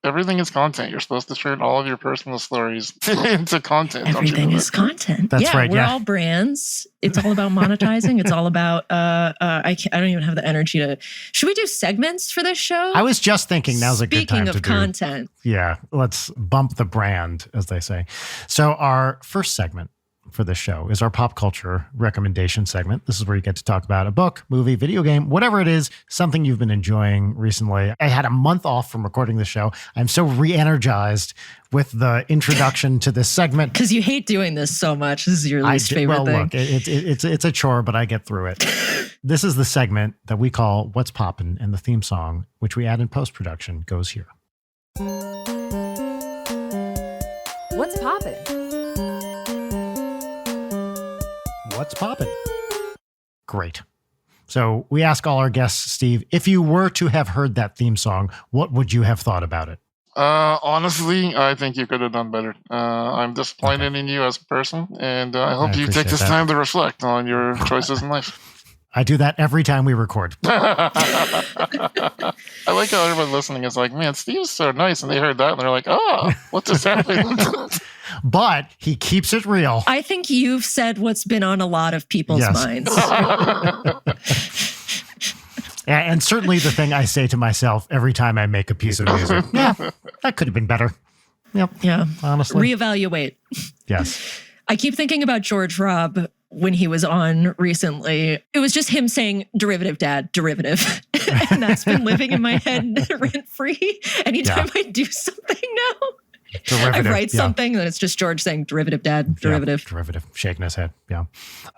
everything is content. You're supposed to turn all of your personal stories into content. Everything is content. That's right. We're all brands. It's all about monetizing. It's all about, I don't even have the energy to, should we do segments for this show? I was just thinking now's a good time to do. Speaking of content. Yeah, let's bump the brand, as they say. So our first segment for this show is our pop culture recommendation segment. This is where you get to talk about a book, movie, video game, whatever it is, something you've been enjoying recently. I had a month off from recording the show. I'm so re-energized with the introduction to this segment. Because you hate doing this so much. This is your least favorite thing. Look, it's a chore, but I get through it. This is the segment that we call What's Poppin', and the theme song, which we add in post-production, goes here. What's poppin'? What's poppin'? Great. So we ask all our guests, Steve, if you were to have heard that theme song, what would you have thought about it? Honestly, I think you could have done better. I'm disappointed in you as a person, and I hope you take this time to reflect on your choices in life. I do that every time we record. I like how everyone listening is like, man, Steve's so nice. And they heard that and they're like, oh, what just happened? But he keeps it real. I think you've said what's been on a lot of people's minds. And certainly the thing I say to myself every time I make a piece of music. Yeah, that could have been better. Yep. Yeah. Honestly. Reevaluate. Yes. I keep thinking about George Robb when he was on recently. It was just him saying, derivative, dad, derivative. And that's been living in my head rent-free. Anytime I do something now, I write something and it's just George saying, derivative, dad, derivative. Yeah, derivative, shaking his head. Yeah.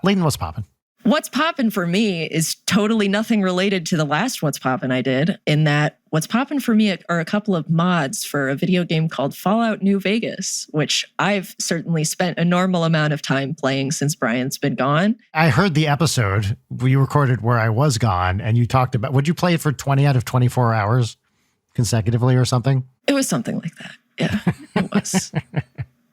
Layton, what's poppin'? What's poppin' for me is totally nothing related to the last What's Poppin' I did, in that what's poppin' for me are a couple of mods for a video game called Fallout New Vegas, which I've certainly spent a normal amount of time playing since Brian's been gone. I heard the episode we recorded where I was gone, and you talked about, would you play it for 20 out of 24 hours consecutively or something? It was something like that. Yeah, it was.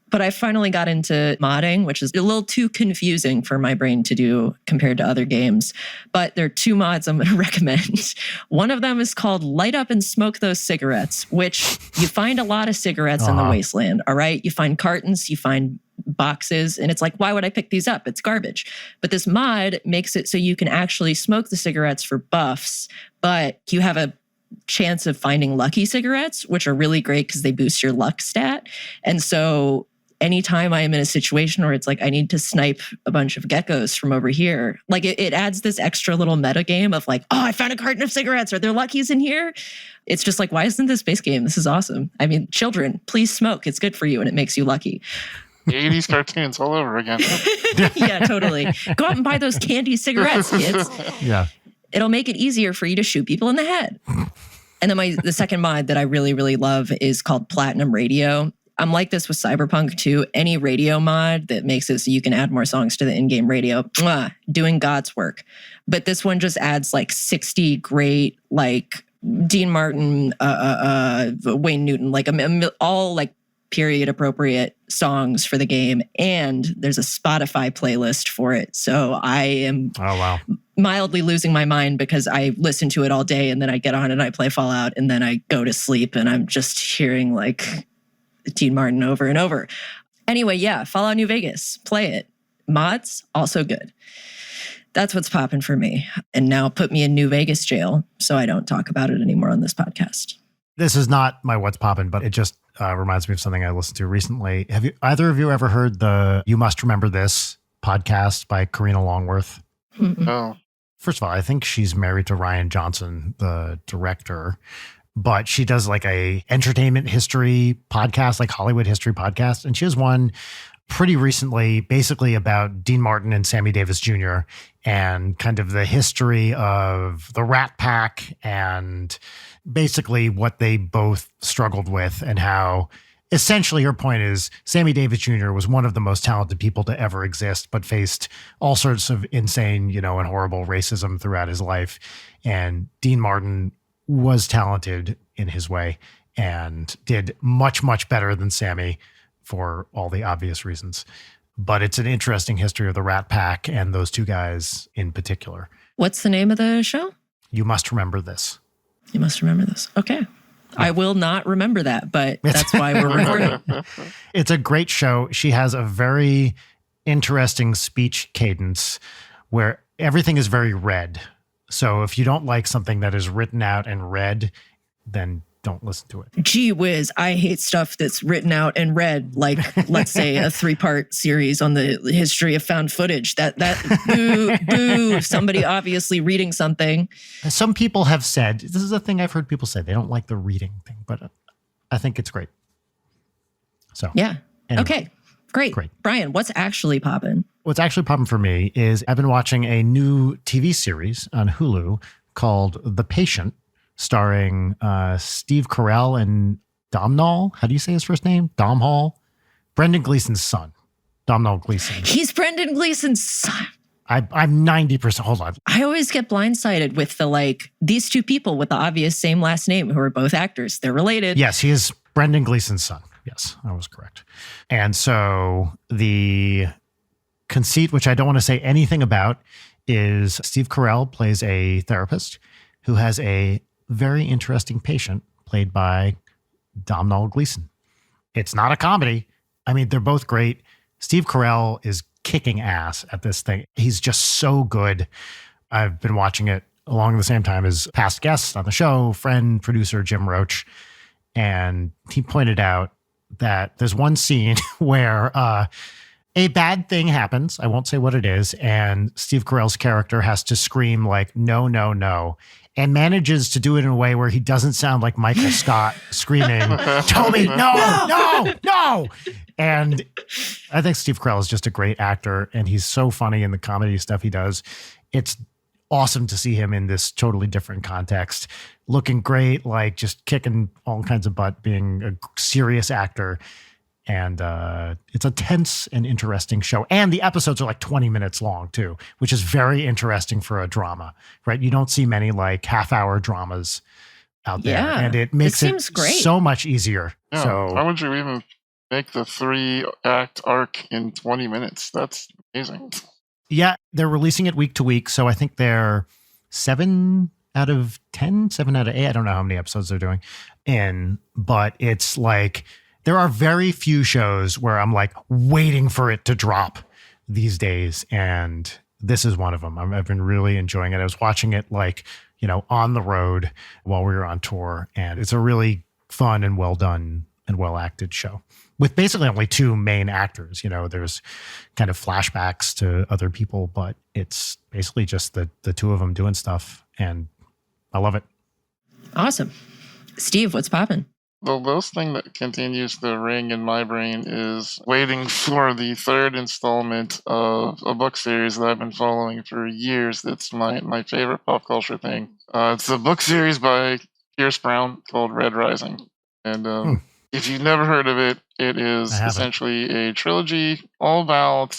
But I finally got into modding, which is a little too confusing for my brain to do compared to other games. But there are two mods I'm going to recommend. One of them is called Light Up and Smoke Those Cigarettes, which you find a lot of cigarettes in the wasteland, all right? You find cartons, you find boxes, and it's like, why would I pick these up? It's garbage. But this mod makes it so you can actually smoke the cigarettes for buffs, but you have a chance of finding lucky cigarettes, which are really great because they boost your luck stat. And so anytime I am in a situation where it's like, I need to snipe a bunch of geckos from over here, like it adds this extra little meta game of like, oh, I found a carton of cigarettes. Are there luckies in here? It's just like, why isn't this base game? This is awesome. I mean, children, please smoke. It's good for you and it makes you lucky. 80s cartoons all over again. Yeah, totally. Go out and buy those candy cigarettes, kids. Yeah. It'll make it easier for you to shoot people in the head. And then the second mod that I really, really love is called Platinum Radio. I'm like this with Cyberpunk too. Any radio mod that makes it so you can add more songs to the in-game radio, doing God's work. But this one just adds like 60 great, like Dean Martin, Wayne Newton, like all like period appropriate songs for the game. And there's a Spotify playlist for it. So I am mildly losing my mind because I listen to it all day and then I get on and I play Fallout and then I go to sleep and I'm just hearing like Dean Martin over and over. Anyway, yeah, Fallout New Vegas. Play it. Mods, also good. That's what's popping for me. And now put me in New Vegas jail so I don't talk about it anymore on this podcast. This is not my what's poppin', but it just reminds me of something I listened to recently. Have either of you ever heard the You Must Remember This podcast by Karina Longworth? No. First of all, I think she's married to Ryan Johnson, the director. But she does like a entertainment history podcast, like Hollywood history podcast. And she has one pretty recently, basically about Dean Martin and Sammy Davis Jr. and kind of the history of the Rat Pack and basically what they both struggled with and how essentially her point is Sammy Davis Jr. was one of the most talented people to ever exist, but faced all sorts of insane, and horrible racism throughout his life. And Dean Martin was talented in his way and did much, much better than Sammy for all the obvious reasons. But it's an interesting history of the Rat Pack and those two guys in particular. What's the name of the show? You Must Remember This. You Must Remember This. Okay. I will not remember that, but that's why we're recording. It's a great show. She has a very interesting speech cadence where everything is very red. So if you don't like something that is written out and read, then don't listen to it. Gee whiz, I hate stuff that's written out and read, like, let's say, a 3-part series on the history of found footage. That boo, somebody obviously reading something. Some people have said, this is a thing I've heard people say, they don't like the reading thing, but I think it's great. So yeah. anyway. Okay, great. Brian, what's actually poppin'? What's actually popping for me is I've been watching a new TV series on Hulu called The Patient, starring Steve Carell and Domhnall. How do you say his first name? Domhnall? Brendan Gleeson's son. Domhnall Gleeson. He's Brendan Gleeson's son. I'm 90%. Hold on. I always get blindsided with these two people with the obvious same last name who are both actors. They're related. Yes, he is Brendan Gleeson's son. Yes, I was correct. And so the conceit, which I don't want to say anything about, is Steve Carell plays a therapist who has a very interesting patient played by Domhnall Gleeson. It's not a comedy. I mean, they're both great. Steve Carell is kicking ass at this thing. He's just so good. I've been watching it along the same time as past guests on the show, friend, producer Jim Roach. And he pointed out that there's one scene where a bad thing happens. I won't say what it is. And Steve Carell's character has to scream like, no, no, no. And manages to do it in a way where he doesn't sound like Michael Scott screaming, Toby, no. And I think Steve Carell is just a great actor, and he's so funny in the comedy stuff he does. It's awesome to see him in this totally different context, looking great, like just kicking all kinds of butt, being a serious actor. And it's a tense and interesting show. And the episodes are like 20 minutes long too, which is very interesting for a drama, right? You don't see many like half-hour dramas out there. Yeah, and it makes it great. So much easier. Yeah, So how would you even make the 3-act arc in 20 minutes? That's amazing. Yeah, they're releasing it week to week. So I think they're 7 out of 10, 7 out of 8. I don't know how many episodes they're doing but it's like, there are very few shows where I'm like waiting for it to drop these days. And this is one of them. I've been really enjoying it. I was watching it on the road while we were on tour. And it's a really fun and well done and well acted show with basically only 2 main actors. There's kind of flashbacks to other people, but it's basically just the 2 of them doing stuff. And I love it. Awesome. Steve, what's poppin'? The most thing that continues to ring in my brain is waiting for the 3rd installment of a book series that I've been following for years. That's my favorite pop culture thing. It's a book series by Pierce Brown called Red Rising. And if you've never heard of it, it is essentially a trilogy all about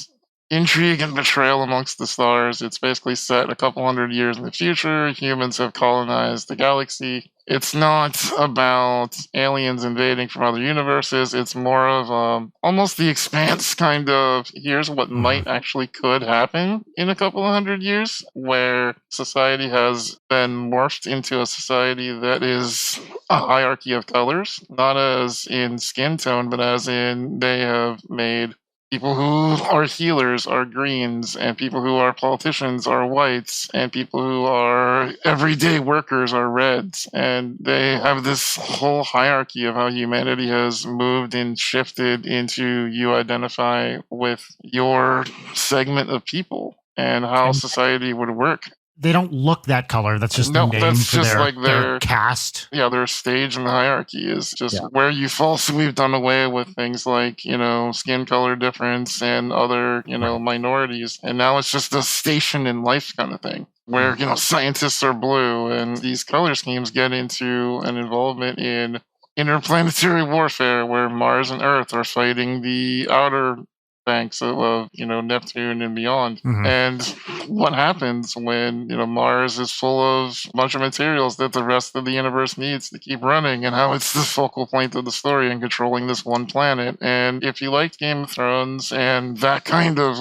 intrigue and betrayal amongst the stars. It's basically set a couple hundred years in the future. Humans have colonized the galaxy. It's not about aliens invading from other universes. It's more of almost the Expanse kind of, here's what might actually could happen in a couple of hundred years, where society has been morphed into a society that is a hierarchy of colors, not as in skin tone, but as in they have made people who are healers are greens, and people who are politicians are whites, and people who are everyday workers are reds. And they have this whole hierarchy of how humanity has moved and shifted into you identify with your segment of people and how society would work. They don't look that color. That's just the name that's for just their cast. Yeah, their stage in the hierarchy is just where you fall. So we've done away with things like, skin color difference and other, minorities. And now it's just a station in life kind of thing where, scientists are blue, and these color schemes get into an involvement in interplanetary warfare where Mars and Earth are fighting the outer banks of Neptune and beyond. Mhm. And what happens when Mars is full of a bunch of materials that the rest of the universe needs to keep running, and how it's the focal point of the story and controlling this one planet. And if you liked Game of Thrones and that kind of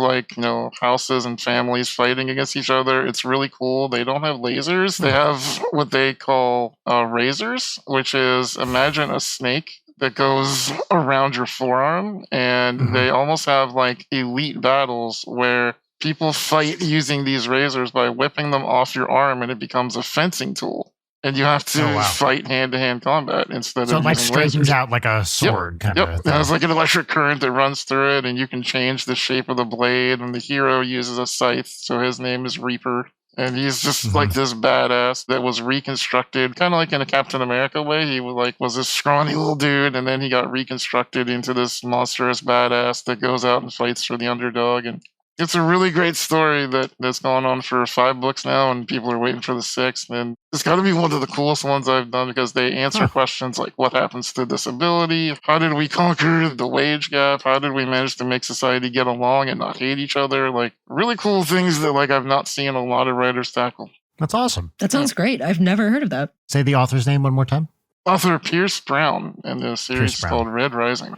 houses and families fighting against each other, it's really cool. They don't have lasers, they have what they call razors, which is, imagine a snake that goes around your forearm, and they almost have like elite battles where people fight using these razors by whipping them off your arm, and it becomes a fencing tool. And you have to fight hand-to-hand combat instead So of it like using straightens lasers. out like a sword kind of It thing. has like an electric current that runs through it, and you can change the shape of the blade, and the hero uses a scythe, so his name is Reaper. And he's just like this badass that was reconstructed, kind of like in a Captain America way. He was this scrawny little dude, and then he got reconstructed into this monstrous badass that goes out and fights for the underdog. And it's a really great story that's gone on for 5 books now, and people are waiting for the 6th. And it's got to be one of the coolest ones I've done, because they answer questions like, what happens to disability? How did we conquer the wage gap? How did we manage to make society get along and not hate each other? Like, really cool things that I've not seen a lot of writers tackle. That's awesome. That sounds great. I've never heard of that. Say the author's name one more time. Author Pierce Brown, and the series is called Red Rising.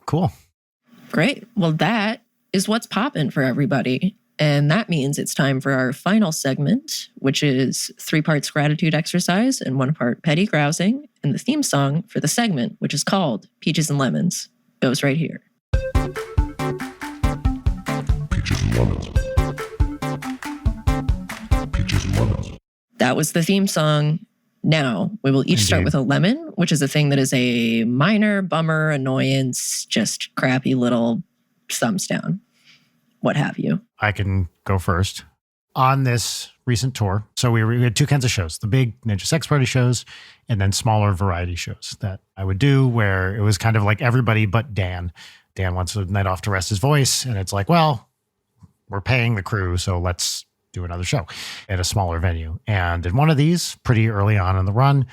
Cool. Great. Well, that is what's poppin' for everybody. And that means it's time for our final segment, which is 3 parts gratitude exercise and 1 part petty grousing. And the theme song for the segment, which is called Peaches and Lemons, goes right here. Peaches and lemons. Peaches and lemons. That was the theme song. Now, we will each start with a lemon, which is a thing that is a minor bummer, annoyance, just crappy little thumbs down, what have you. I can go first. On this recent tour, so we had 2 kinds of shows, the big Ninja Sex Party shows, and then smaller variety shows that I would do, where it was kind of like everybody but Dan. Dan wants a night off to rest his voice, and it's like, well, we're paying the crew, so let's do another show at a smaller venue. And in one of these, pretty early on in the run,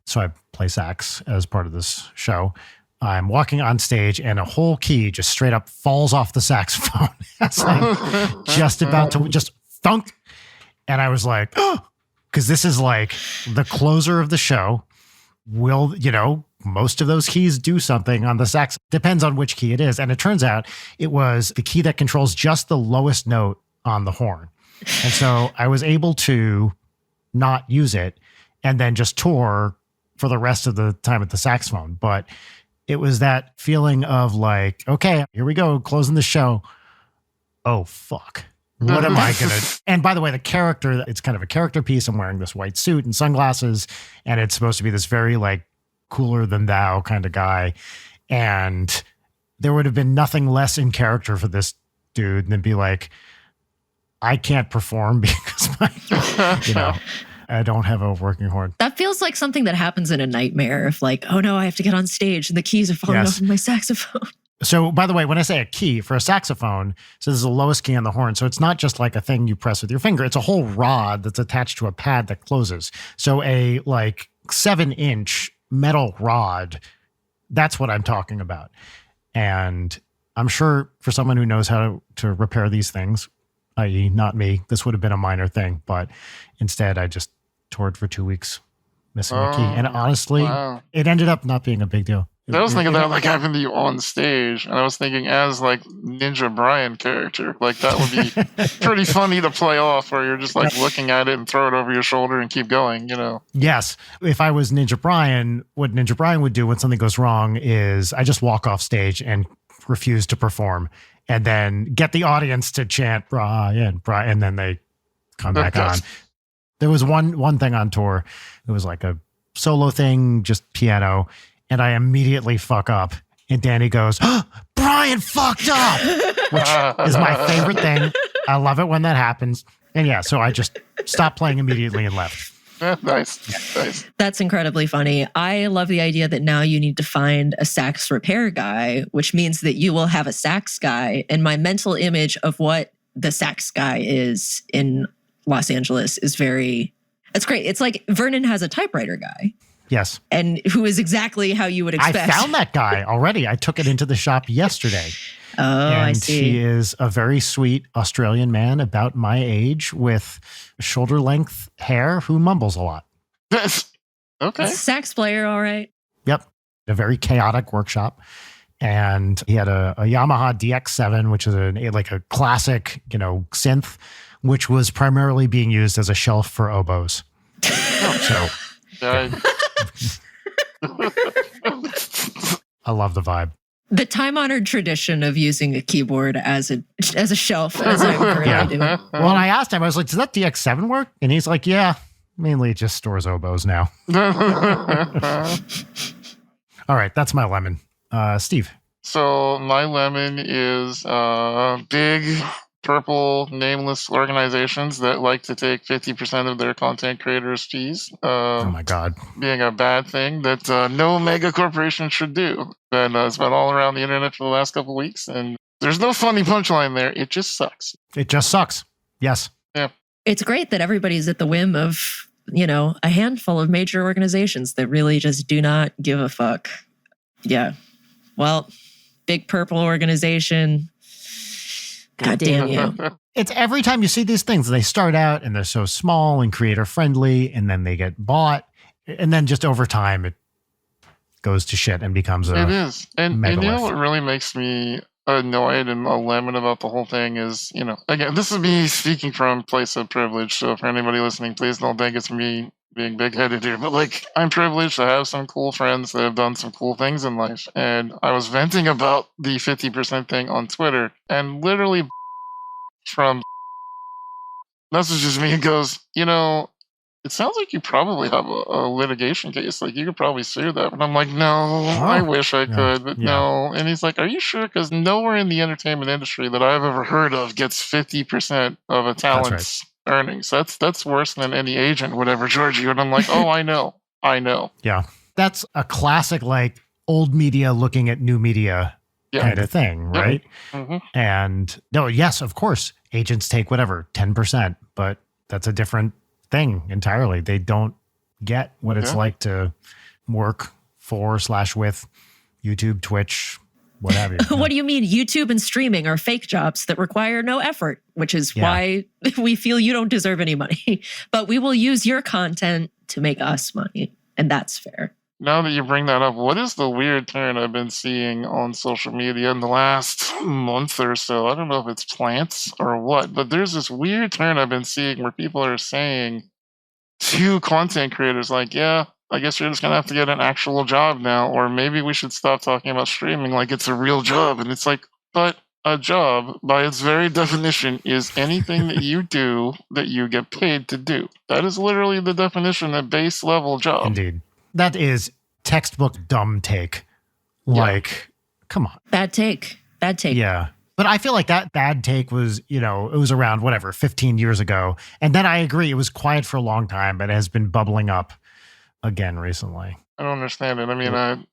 so I play sax as part of this show, I'm walking on stage, and a whole key just straight up falls off the saxophone. It's like just about to just thunk. And I was like, oh, because this is like the closer of the show. Will, most of those keys do something on the sax. Depends on which key it is. And it turns out it was the key that controls just the lowest note on the horn. And so I was able to not use it and then just tour for the rest of the time at the saxophone. But it was that feeling of like, okay, here we go, closing the show. Oh, fuck. What am I going to... And by the way, the character, it's kind of a character piece. I'm wearing this white suit and sunglasses, and it's supposed to be this very like cooler than thou kind of guy. And there would have been nothing less in character for this dude than be like, I can't perform because I don't have a working horn. That feels like something that happens in a nightmare. If like, oh no, I have to get on stage and the keys are falling off of my saxophone. So by the way, when I say a key for a saxophone, so this is the lowest key on the horn. So it's not just like a thing you press with your finger. It's a whole rod that's attached to a pad that closes. So a like 7-inch metal rod, that's what I'm talking about. And I'm sure for someone who knows how to repair these things, i.e. not me, this would have been a minor thing. But instead, I just toured for 2 weeks missing a key. And honestly, it ended up not being a big deal. I was thinking that like happened to you on stage, and I was thinking as like Ninja Brian character, like that would be pretty funny to play off, where you're just like looking at it and throw it over your shoulder and keep going, Yes. If I was Ninja Brian, what Ninja Brian would do when something goes wrong is I just walk off stage and refuse to perform, and then get the audience to chant Brian, Brian, and then they come back on. There was one thing on tour. It was like a solo thing, just piano. And I immediately fuck up. And Danny goes, oh, Brian fucked up, which is my favorite thing. I love it when that happens. And yeah, so I just stopped playing immediately and left. Nice. That's incredibly funny. I love the idea that now you need to find a sax repair guy, which means that you will have a sax guy. And my mental image of what the sax guy is in Los Angeles is it's great. It's like Vernon has a typewriter guy. Yes. And who is exactly how you would expect. I found that guy already. I took it into the shop yesterday. Oh, I And see. he is a very sweet Australian man about my age with shoulder-length hair who mumbles a lot. Okay. Sax player, all right. Yep. A very chaotic workshop. And he had a Yamaha DX7, which is a classic, synth, which was primarily being used as a shelf for oboes. So I love the vibe. The time-honored tradition of using a keyboard as a shelf, as I'm currently doing. Well, and I asked him, I was like, does that DX7 work? And he's like, yeah, mainly it just stores oboes now. All right, that's my lemon. Steve. So my lemon is big purple nameless organizations that like to take 50% of their content creators' fees. Oh my God. Being a bad thing that no mega corporation should do. And it's been all around the internet for the last couple of weeks. And there's no funny punchline there. It just sucks. It just sucks. Yes. Yeah. It's great that everybody's at the whim of, a handful of major organizations that really just do not give a fuck. Yeah. Well, big purple organization. God damn you. It's every time you see these things, they start out and they're so small and creator friendly, and then they get bought. And then just over time, it goes to shit and becomes It is. And you know megalith. what really makes me annoyed and a lemon about the whole thing is, again, this is me speaking from a place of privilege. So for anybody listening, please don't think it's me being big-headed here. But I'm privileged to have some cool friends that have done some cool things in life. And I was venting about the 50% thing on Twitter, and literally from messages me and goes, it sounds like you probably have a litigation case. Like, you could probably sue them. And I'm like, no, I wish I could, but no. And he's like, are you sure? Because nowhere in the entertainment industry that I've ever heard of gets 50% of a talent's earnings. That's worse than any agent would ever charge you. And I'm like, oh, I know. Yeah. That's a classic, old media looking at new media kind of thing, right? Mm-hmm. And no, yes, of course, agents take whatever, 10%, but that's a different thing entirely. They don't get what it's like to work for/with YouTube, Twitch, what have you. What do you mean? YouTube and streaming are fake jobs that require no effort, which is why we feel you don't deserve any money. But we will use your content to make us money. And that's fair. Now that you bring that up, what is the weird turn I've been seeing on social media in the last month or so? I don't know if it's plants or what, but there's this weird turn I've been seeing where people are saying to content creators, yeah, I guess you're just going to have to get an actual job now, or maybe we should stop talking about streaming like it's a real job. And it's but a job, by its very definition, is anything that you do that you get paid to do. That is literally the definition of base level job. Indeed. That is textbook dumb take. Come on. Bad take. Yeah. But I feel like that bad take was, it was around 15 years ago. And then I agree, it was quiet for a long time, but it has been bubbling up again recently. I don't understand it. I mean, I'm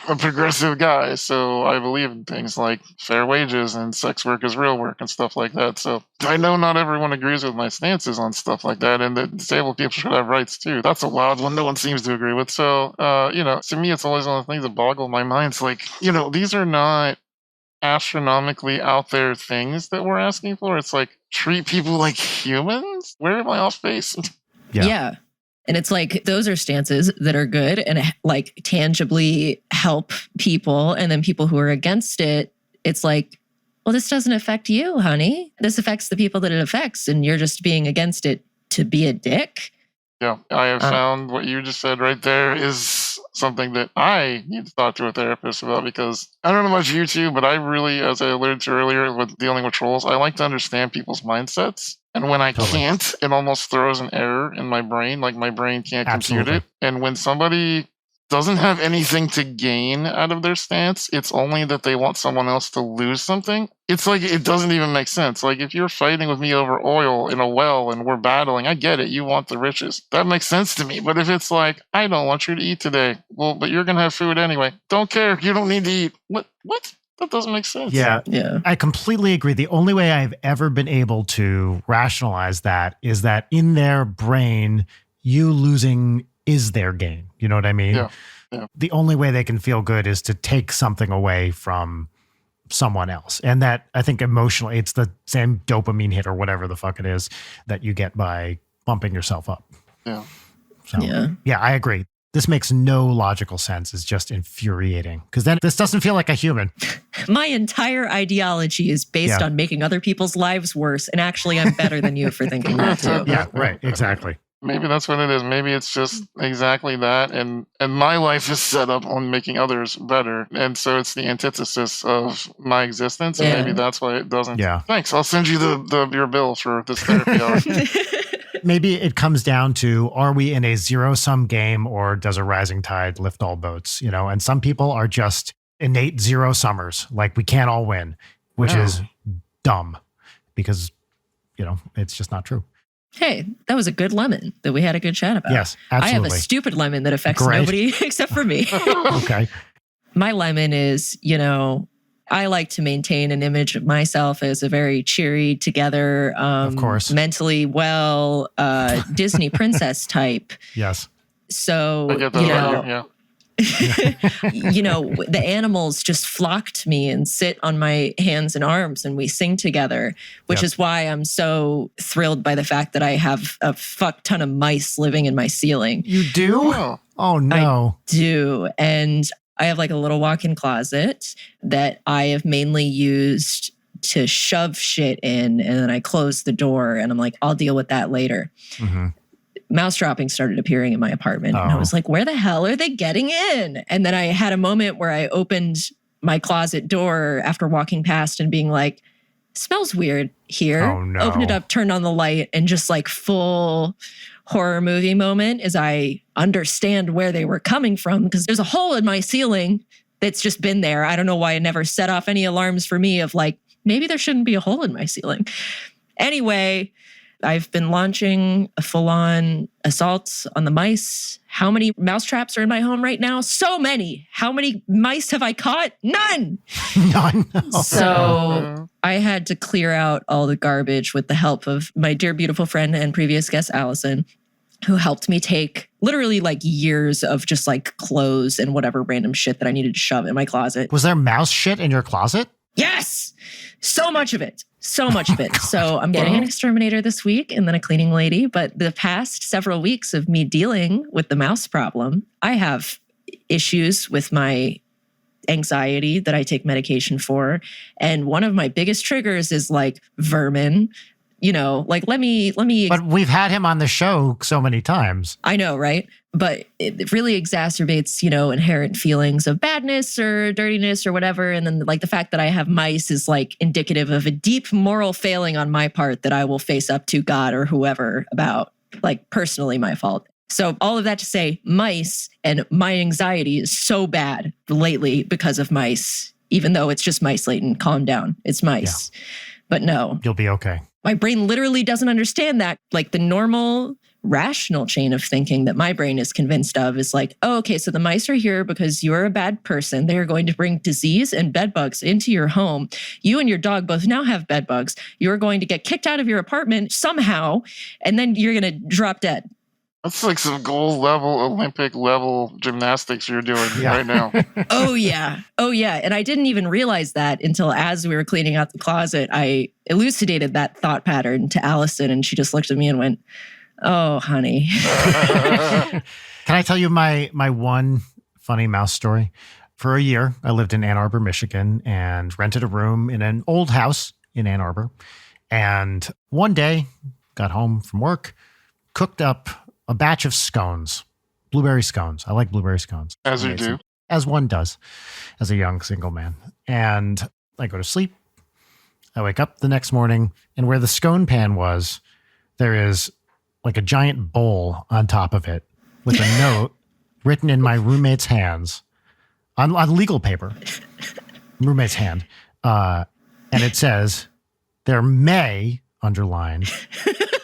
a progressive guy, so I believe in things like fair wages and sex work is real work and stuff like that. So I know not everyone agrees with my stances on stuff like that, and that disabled people should have rights too. That's a wild one no one seems to agree with. So, to me, it's always one of the things that boggle my mind. It's these are not astronomically out there things that we're asking for. It's treat people like humans? Where am I off base? Yeah. And it's those are stances that are good and tangibly help people. And then people who are against it, it's well, this doesn't affect you, honey. This affects the people that it affects. And you're just being against it to be a dick. Yeah, I have found what you just said right there is something that I need to talk to a therapist about, because I don't know about you too, but I really, as I alluded to earlier with dealing with trolls, I like to understand people's mindsets. And when I can't, it almost throws an error in my brain. My brain can't compute it. And when somebody doesn't have anything to gain out of their stance, it's only that they want someone else to lose something. It's it doesn't even make sense. If you're fighting with me over oil in a well and we're battling, I get it. You want the riches. That makes sense to me. But if it's I don't want you to eat today. Well, but you're going to have food anyway. Don't care. You don't need to eat. What? That doesn't make sense. Yeah. I completely agree. The only way I've ever been able to rationalize that is that in their brain, you losing is their gain. You know what I mean? Yeah. Yeah. The only way they can feel good is to take something away from someone else. And that, I think emotionally, it's the same dopamine hit or whatever the fuck it is that you get by bumping yourself up. Yeah. So, yeah, I agree. This makes no logical sense. It's just infuriating because then this doesn't feel like a human. My entire ideology is based on making other people's lives worse. And actually, I'm better than you for thinking that too. Yeah, right. Exactly. Maybe that's what it is. Maybe it's just exactly that. And my life is set up on making others better. And so it's the antithesis of my existence. And maybe that's why it doesn't. Yeah. Thanks. I'll send you your bill for this therapy hour. Maybe it comes down to, are we in a zero-sum game or does a rising tide lift all boats? You know, and some people are just innate zero-summers. Like we can't all win, which is dumb because, you know, it's just not true. Hey, that was a good lemon that we had a good chat about. Yes, absolutely. I have a stupid lemon that affects nobody except for me. Okay. My lemon is, you know, I like to maintain an image of myself as a very cheery, together, of course, mentally well, Disney princess type. Yes. So, I get that you know, the animals just flock to me and sit on my hands and arms and we sing together, which is why I'm so thrilled by the fact that I have a fuck ton of mice living in my ceiling. You do? Oh, no. I do. And I have like a little walk-in closet that I have mainly used to shove shit in. And then I close the door and I'm like, I'll deal with that later. Mm-hmm. Mouse droppings started appearing in my apartment. And I was like, where the hell are they getting in? And then I had a moment where I opened my closet door after walking past and being like, smells weird here. Oh, no. Opened it up, turned on the light, and just like full horror movie moment as I understand where they were coming from because there's a hole in my ceiling that's just been there. I don't know why it never set off any alarms for me of like, maybe there shouldn't be a hole in my ceiling. Anyway, I've been launching a full-on assault on the mice. How many mouse traps are in my home right now? So many. How many mice have I caught? None. None. So I had to clear out all the garbage with the help of my dear, beautiful friend and previous guest, Allison, who helped me take literally like years of just like clothes and whatever random shit that I needed to shove in my closet. Was there mouse shit in your closet? Yes. So much of it. So much of it. So I'm getting an exterminator this week and then a cleaning lady. But the past several weeks of me dealing with the mouse problem, I have issues with my anxiety that I take medication for. And one of my biggest triggers is like vermin. You know, like let me. But we've had him on the show so many times. I know, right? But it really exacerbates, you know, inherent feelings of badness or dirtiness or whatever. And then like the fact that I have mice is like indicative of a deep moral failing on my part that I will face up to God or whoever about, like personally my fault. So all of that to say, mice and my anxiety is so bad lately because of mice, even though it's just mice, Leighton. Calm down. It's mice. Yeah. But no. You'll be okay. My brain literally doesn't understand that. Like the normal rational chain of thinking that my brain is convinced of is like, oh, okay, so the mice are here because you're a bad person. They are going to bring disease and bed bugs into your home. You and your dog both now have bed bugs. You're going to get kicked out of your apartment somehow, and then you're going to drop dead. That's like some gold level, Olympic level gymnastics you're doing right now. Oh, yeah. Oh, yeah. And I didn't even realize that until as we were cleaning out the closet, I elucidated that thought pattern to Allison, and she just looked at me and went, oh, honey. Can I tell you my one funny mouse story? For a year, I lived in Ann Arbor, Michigan, and rented a room in an old house in Ann Arbor. And one day, got home from work, cooked up a batch of scones, blueberry scones. I like blueberry scones. As you do. As one does, as a young single man. And I go to sleep. I wake up the next morning, and where the scone pan was, there is like a giant bowl on top of it with a note written in my roommate's hands on legal paper, roommate's hand. And it says, there may, underlined,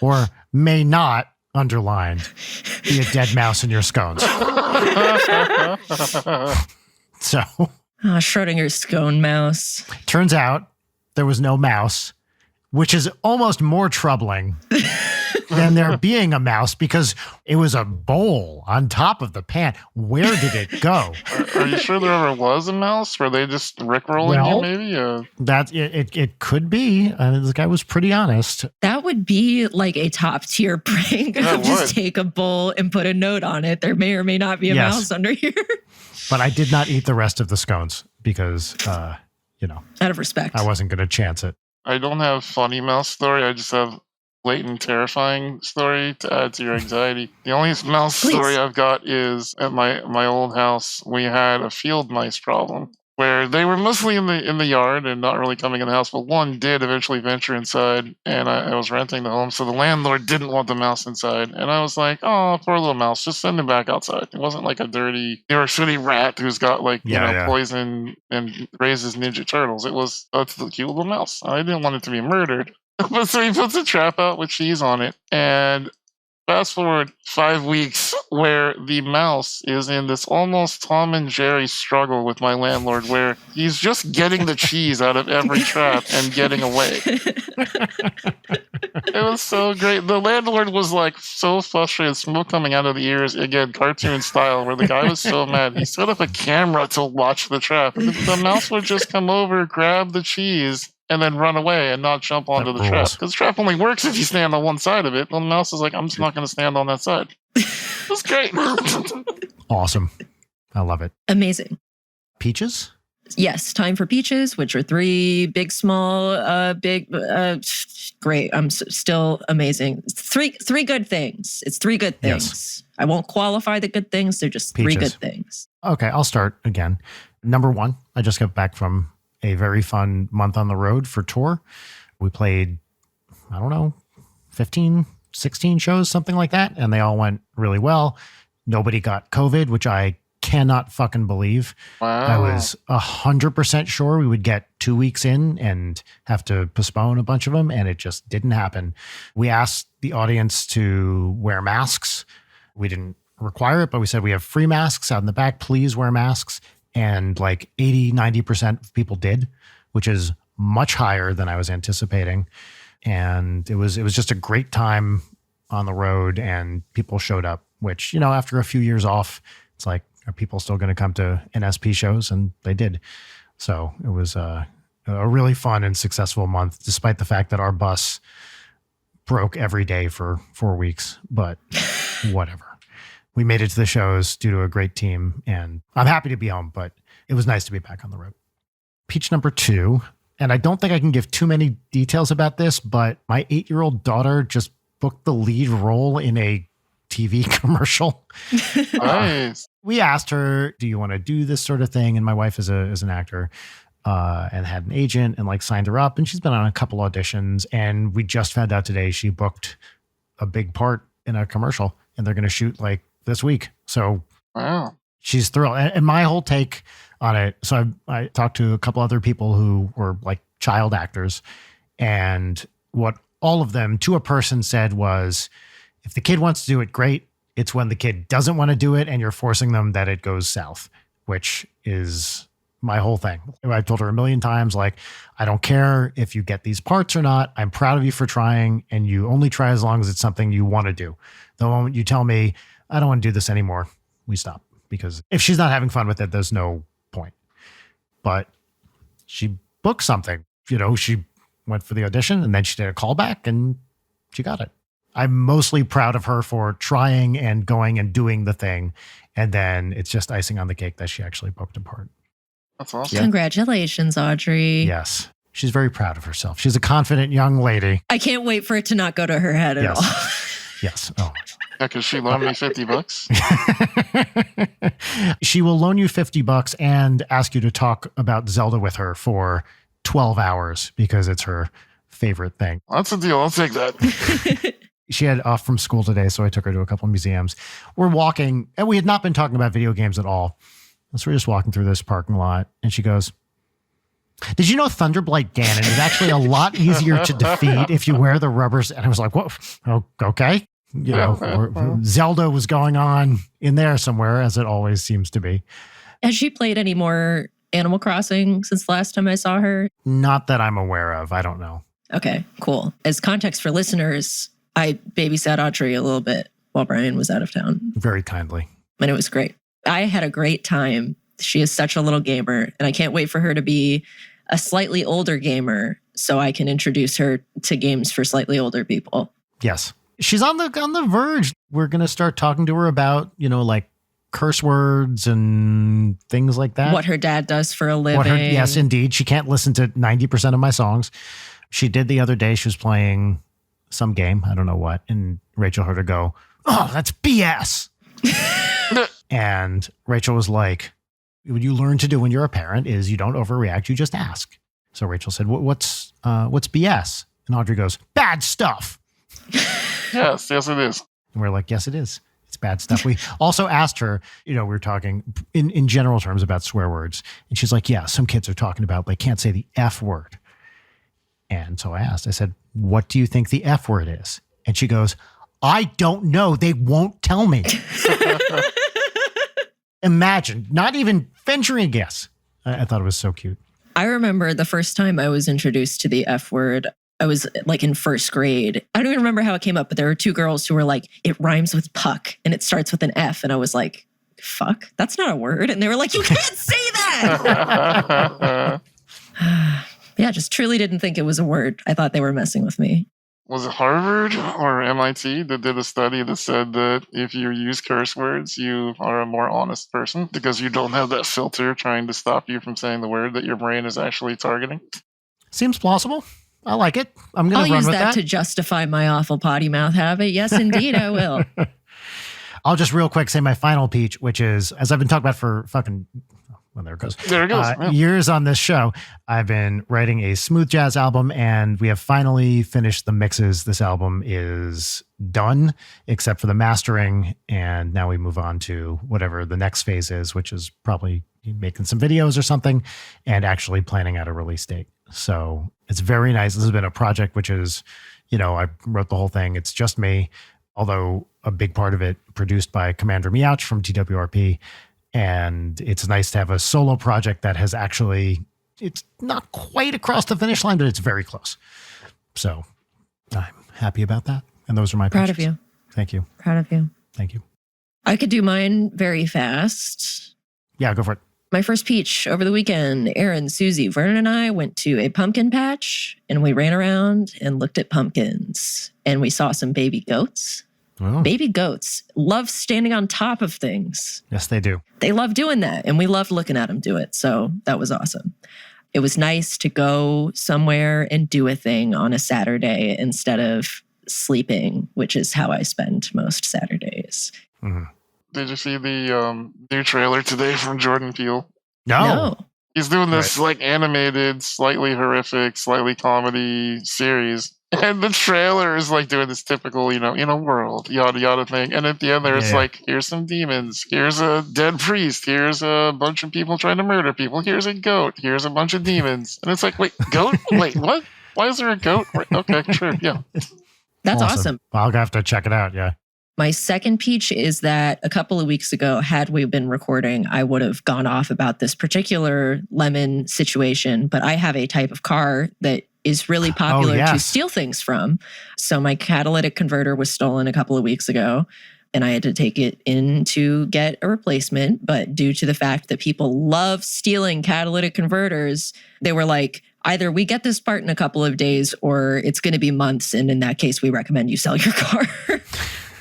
or may not, underlined, be a dead mouse in your scones. So. Schrodinger's scone mouse. Turns out there was no mouse, which is almost more troubling than there being a mouse because it was a bowl on top of the pan. Where did it go? Are you sure there ever was a mouse? Were they just rickrolling you, maybe? That it could be. This guy was pretty honest. That would be like a top tier prank. Yeah, it Just would. take a bowl and put a note on it. There may or may not be a Yes. mouse under here. But I did not eat the rest of the scones because, Out of respect. I wasn't going to chance it. I don't have funny mouse story. I just have blatant terrifying story to add to your anxiety. The only mouse Please. story I've got is at my old house. We had a field mice problem where they were mostly in the yard and not really coming in the house, but one did eventually venture inside, and I was renting the home, so the landlord didn't want the mouse inside, and I was like, oh, poor little mouse, just send him back outside. It wasn't like a dirty New York City rat who's got poison and raises Ninja Turtles. It was a cute little mouse. I didn't want it to be murdered. But so he puts a trap out with cheese on it, and fast forward 5 weeks where the mouse is in this almost Tom and Jerry struggle with my landlord where he's just getting the cheese out of every trap and getting away. It was so great. The landlord was like so frustrated, smoke coming out of the ears, again, cartoon style, where the guy was so mad. He set up a camera to watch the trap. The mouse would just come over, grab the cheese, and then run away and not jump onto the trap. Because the trap only works if you stand on one side of it. The mouse is like, I'm just not going to stand on that side. It was great. Awesome. I love it. Amazing. Peaches? Yes, time for peaches, which are 3 big, small, great. I'm still amazing. Three good things. It's 3 good things. Yes. I won't qualify the good things. They're just 3 Peaches. good things. Okay, I'll start again. Number 1, I just got back from a very fun month on the road for tour. We played, 15, 16 shows, something like that. And they all went really well. Nobody got COVID, which I cannot fucking believe. Wow. I was 100% sure we would get 2 weeks in and have to postpone a bunch of them. And it just didn't happen. We asked the audience to wear masks. We didn't require it, but we said we have free masks out in the back. Please wear masks. And like 80-90% of people did, which is much higher than I was anticipating. And it was just a great time on the road, and people showed up, which, after a few years off, it's like, are people still going to come to NSP shows? And they did. So it was a really fun and successful month, despite the fact that our bus broke every day for 4 weeks, but whatever. We made it to the shows due to a great team, and I'm happy to be home, but it was nice to be back on the road. Peach number 2, and I don't think I can give too many details about this, but my 8-year-old daughter just booked the lead role in a TV commercial. Nice. We asked her, do you want to do this sort of thing? And my wife is an actor and had an agent and signed her up, and she's been on a couple auditions, and we just found out today she booked a big part in a commercial, and they're going to shoot this week. So Wow. she's thrilled. And my whole take on it, so I talked to a couple other people who were child actors, and what all of them to a person said was, if the kid wants to do it, great. It's when the kid doesn't want to do it and you're forcing them that it goes south, which is my whole thing. I've told her a million times, I don't care if you get these parts or not. I'm proud of you for trying, and you only try as long as it's something you want to do. The moment you tell me, I don't want to do this anymore, we stop. Because if she's not having fun with it, there's no point. But she booked something. She went for the audition, and then she did a callback, and she got it. I'm mostly proud of her for trying and going and doing the thing. And then it's just icing on the cake that she actually booked a part. That's awesome. Congratulations, Audrey. Yes. She's very proud of herself. She's a confident young lady. I can't wait for it to not go to her head at Yes. all. Yes. Oh. Yeah, could she loan me $50? She will loan you $50 and ask you to talk about Zelda with her for 12 hours because it's her favorite thing. That's a deal. I'll take that. She had off from school today, so I took her to a couple of museums. We're walking, and we had not been talking about video games at all. So we're just walking through this parking lot, and she goes, did you know Thunderblight Ganon is actually a lot easier to defeat if you wear the rubbers? And I was like, what? Oh, okay. Zelda was going on in there somewhere, as it always seems to be. Has she played any more Animal Crossing since the last time I saw her? Not that I'm aware of. I don't know. Okay, cool. As context for listeners, I babysat Audrey a little bit while Brian was out of town. Very kindly. And it was great. I had a great time. She is such a little gamer, and I can't wait for her to be a slightly older gamer so I can introduce her to games for slightly older people. Yes. She's on the verge. We're going to start talking to her about, like curse words and things like that. What her dad does for a living. Yes, indeed. She can't listen to 90% of my songs. She did the other day. She was playing some game. I don't know what. And Rachel heard her go, "Oh, that's BS." And Rachel was like, what you learn to do when you're a parent is you don't overreact. You just ask. So Rachel said, what's BS? And Audrey goes, bad stuff. Yes, it is. And we're like, yes, it is. It's bad stuff. We also asked her, we were talking in general terms about swear words. And she's like, yeah, some kids are talking about, they can't say the F word. And so I said, what do you think the F word is? And she goes, I don't know. They won't tell me. Imagine, not even venturing a guess. I thought it was so cute. I remember the first time I was introduced to the F word, I was like in first grade. I don't even remember how it came up, but there were two girls who were like, it rhymes with puck and it starts with an F. And I was like, fuck, that's not a word. And they were like, you can't say that. Yeah, just truly didn't think it was a word. I thought they were messing with me. Was it Harvard or MIT that did a study that said that if you use curse words, you are a more honest person because you don't have that filter trying to stop you from saying the word that your brain is actually targeting? Seems plausible. I like it. I'm going to run with that. I'll use that to justify my awful potty mouth habit. Yes, indeed, I will. I'll just real quick say my final peach, which is, as I've been talking about for fucking... Well, there it goes. There it goes. Yeah. Years on this show, I've been writing a smooth jazz album, and we have finally finished the mixes. This album is done, except for the mastering, and now we move on to whatever the next phase is, which is probably making some videos or something, and actually planning out a release date. So it's very nice. This has been a project which is, I wrote the whole thing. It's just me, although a big part of it produced by Commander Meouch from TWRP. And it's nice to have a solo project that has actually, it's not quite across the finish line, but it's very close. So I'm happy about that. And those are my Proud pitches. of you. Thank you. Proud of you. Thank you. I could do mine very fast. Yeah, go for it. My first peach over the weekend, Aaron, Susie, Vernon, and I went to a pumpkin patch and we ran around and looked at pumpkins and we saw some baby goats. Well, Baby goats love standing on top of things. yes, they do. They love doing that, and we loved looking at them do it. So that was awesome. It was nice to go somewhere and do a thing on a Saturday instead of sleeping, which is how I spend most Saturdays. Mhm. Did you see the new trailer today from Jordan Peele? No. He's doing this like animated, slightly horrific, slightly comedy series. And the trailer is like doing this typical, in a world, yada yada thing. And at the end there, it's like, here's some demons. Here's a dead priest. Here's a bunch of people trying to murder people. Here's a goat. Here's a bunch of demons. And it's like, wait, goat? Wait, what? Why is there a goat? Okay, sure, yeah. That's awesome. Well, I'll have to check it out, yeah. My second peach is that a couple of weeks ago, had we been recording, I would have gone off about this particular lemon situation. But I have a type of car that is really popular to steal things from. So my catalytic converter was stolen a couple of weeks ago and I had to take it in to get a replacement. But due to the fact that people love stealing catalytic converters, they were like, either we get this part in a couple of days or it's going to be months. And in that case, we recommend you sell your car.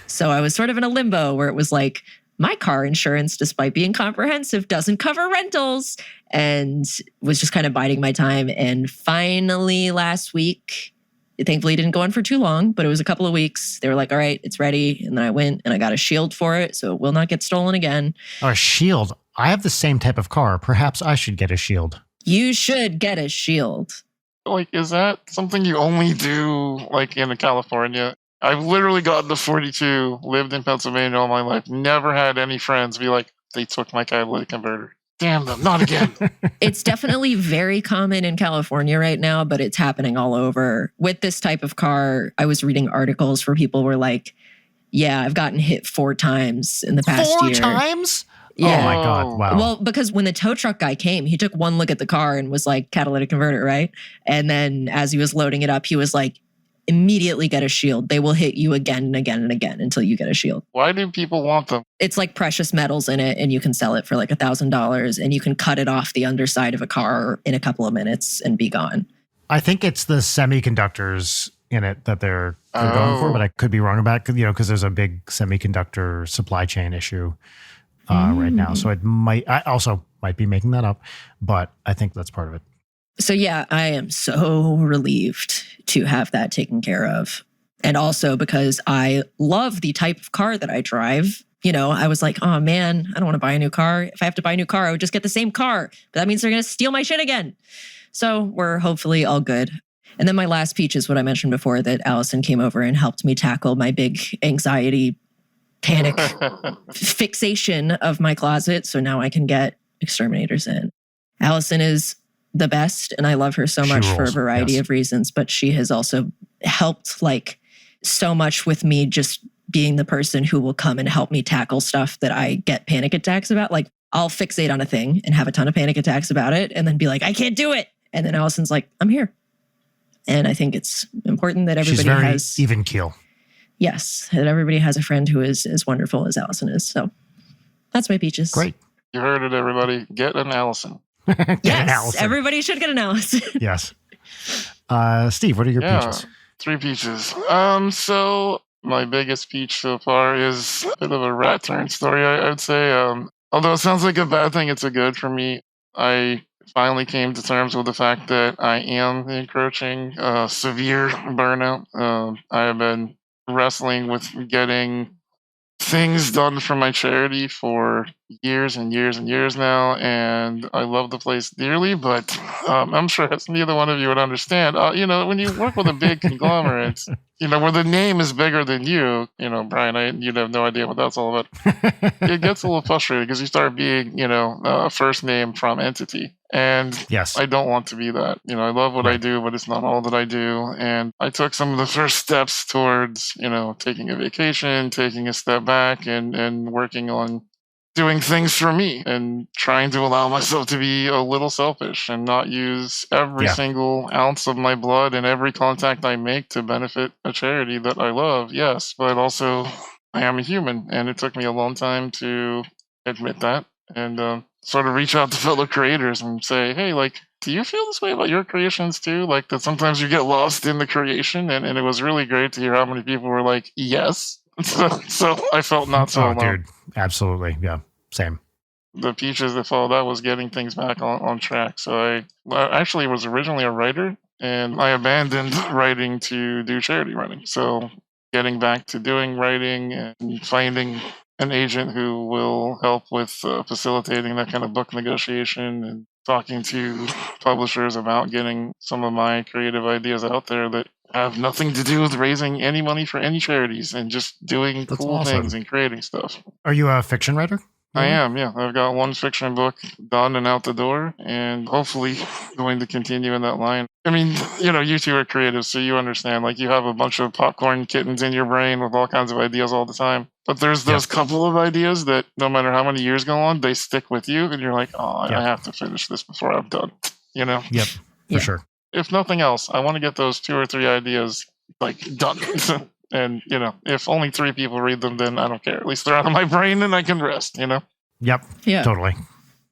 So I was sort of in a limbo where it was like, my car insurance, despite being comprehensive, doesn't cover rentals, and was just kind of biding my time. And finally last week, it thankfully didn't go on for too long, but it was a couple of weeks. They were like, all right, it's ready. And then I went and I got a shield for it, so it will not get stolen again. Oh, a shield. I have the same type of car. Perhaps I should get a shield. You should get a shield. Like, is that something you only do, like, in California? I've literally gotten to 42, lived in Pennsylvania all my life, never had any friends be like, they took my catalytic converter. Damn them, not again. It's definitely very common in California right now, but it's happening all over. With this type of car, I was reading articles where people were like, yeah, I've gotten hit 4 times in the past year. 4 times? Yeah. Oh my God, wow. Well, because when the tow truck guy came, he took one look at the car and was like, catalytic converter, right? And then as he was loading it up, he was like, immediately get a shield. They will hit you again and again and again until you get a shield. Why do people want them? It's like precious metals in it, and you can sell it for like $1,000, and you can cut it off the underside of a car in a couple of minutes and be gone. I think it's the semiconductors in it that they're going for, but I could be wrong about it, because there's a big semiconductor supply chain issue right now. So I also might be making that up, but I think that's part of it. So yeah, I am so relieved to have that taken care of. And also because I love the type of car that I drive. I was like, oh man, I don't want to buy a new car. If I have to buy a new car, I would just get the same car. But that means they're going to steal my shit again. So we're hopefully all good. And then my last peach is what I mentioned before, that Allison came over and helped me tackle my big anxiety, panic fixation of my closet. So now I can get exterminators in. Allison is the best, and I love her so much for a variety of reasons, but she has also helped like so much with me just being the person who will come and help me tackle stuff that I get panic attacks about. Like I'll fixate on a thing and have a ton of panic attacks about it and then be like, I can't do it. And then Allison's like, I'm here. And I think it's important that everybody has even keel. Yes, that everybody has a friend who is as wonderful as Allison is. So that's my peaches. Great. You heard it, everybody. Get an Allison. Yes, everybody should get an Allison. Yes. Steve, what are your peaches? 3 peaches. So my biggest peach so far is a bit of a rat turn story, I would say. Although it sounds like a bad thing, it's a good for me. I finally came to terms with the fact that I am encroaching severe burnout. I have been wrestling with getting things done for my charity for years and years and years now, and I love the place dearly, but I'm sure neither one of you would understand. When you work with a big conglomerate, where the name is bigger than you, Brian, you'd have no idea what that's all about. It gets a little frustrating because you start being, a first name from entity. And yes, I don't want to be that. I love what I do, but it's not all that I do. And I took some of the first steps towards, taking a vacation, taking a step back, and working on doing things for me and trying to allow myself to be a little selfish and not use every single ounce of my blood and every contact I make to benefit a charity that I love. Yes, but also I am a human, and it took me a long time to admit that and sort of reach out to fellow creators and say, hey, do you feel this way about your creations too? Like that sometimes you get lost in the creation, and it was really great to hear how many people were like, yes. So I felt not so alone. Dude, absolutely. Yeah, same. The peaches that followed that was getting things back on track. So I actually was originally a writer, and I abandoned writing to do charity writing. So getting back to doing writing and finding an agent who will help with facilitating that kind of book negotiation and talking to publishers about getting some of my creative ideas out there that have nothing to do with raising any money for any charities and just doing cool things and creating stuff. Are you a fiction writer? I am, yeah. I've got one fiction book done and out the door, and hopefully going to continue in that line. I mean, you two are creative, so you understand. Like, you have a bunch of popcorn kittens in your brain with all kinds of ideas all the time. But there's those couple of ideas that no matter how many years go on, they stick with you, and you're like, I have to finish this before I'm done. Yep, for sure. If nothing else, I want to get those 2 or 3 ideas, done. And, if only 3 people read them, then I don't care. At least they're out of my brain and I can rest, Yep. Yeah. Totally.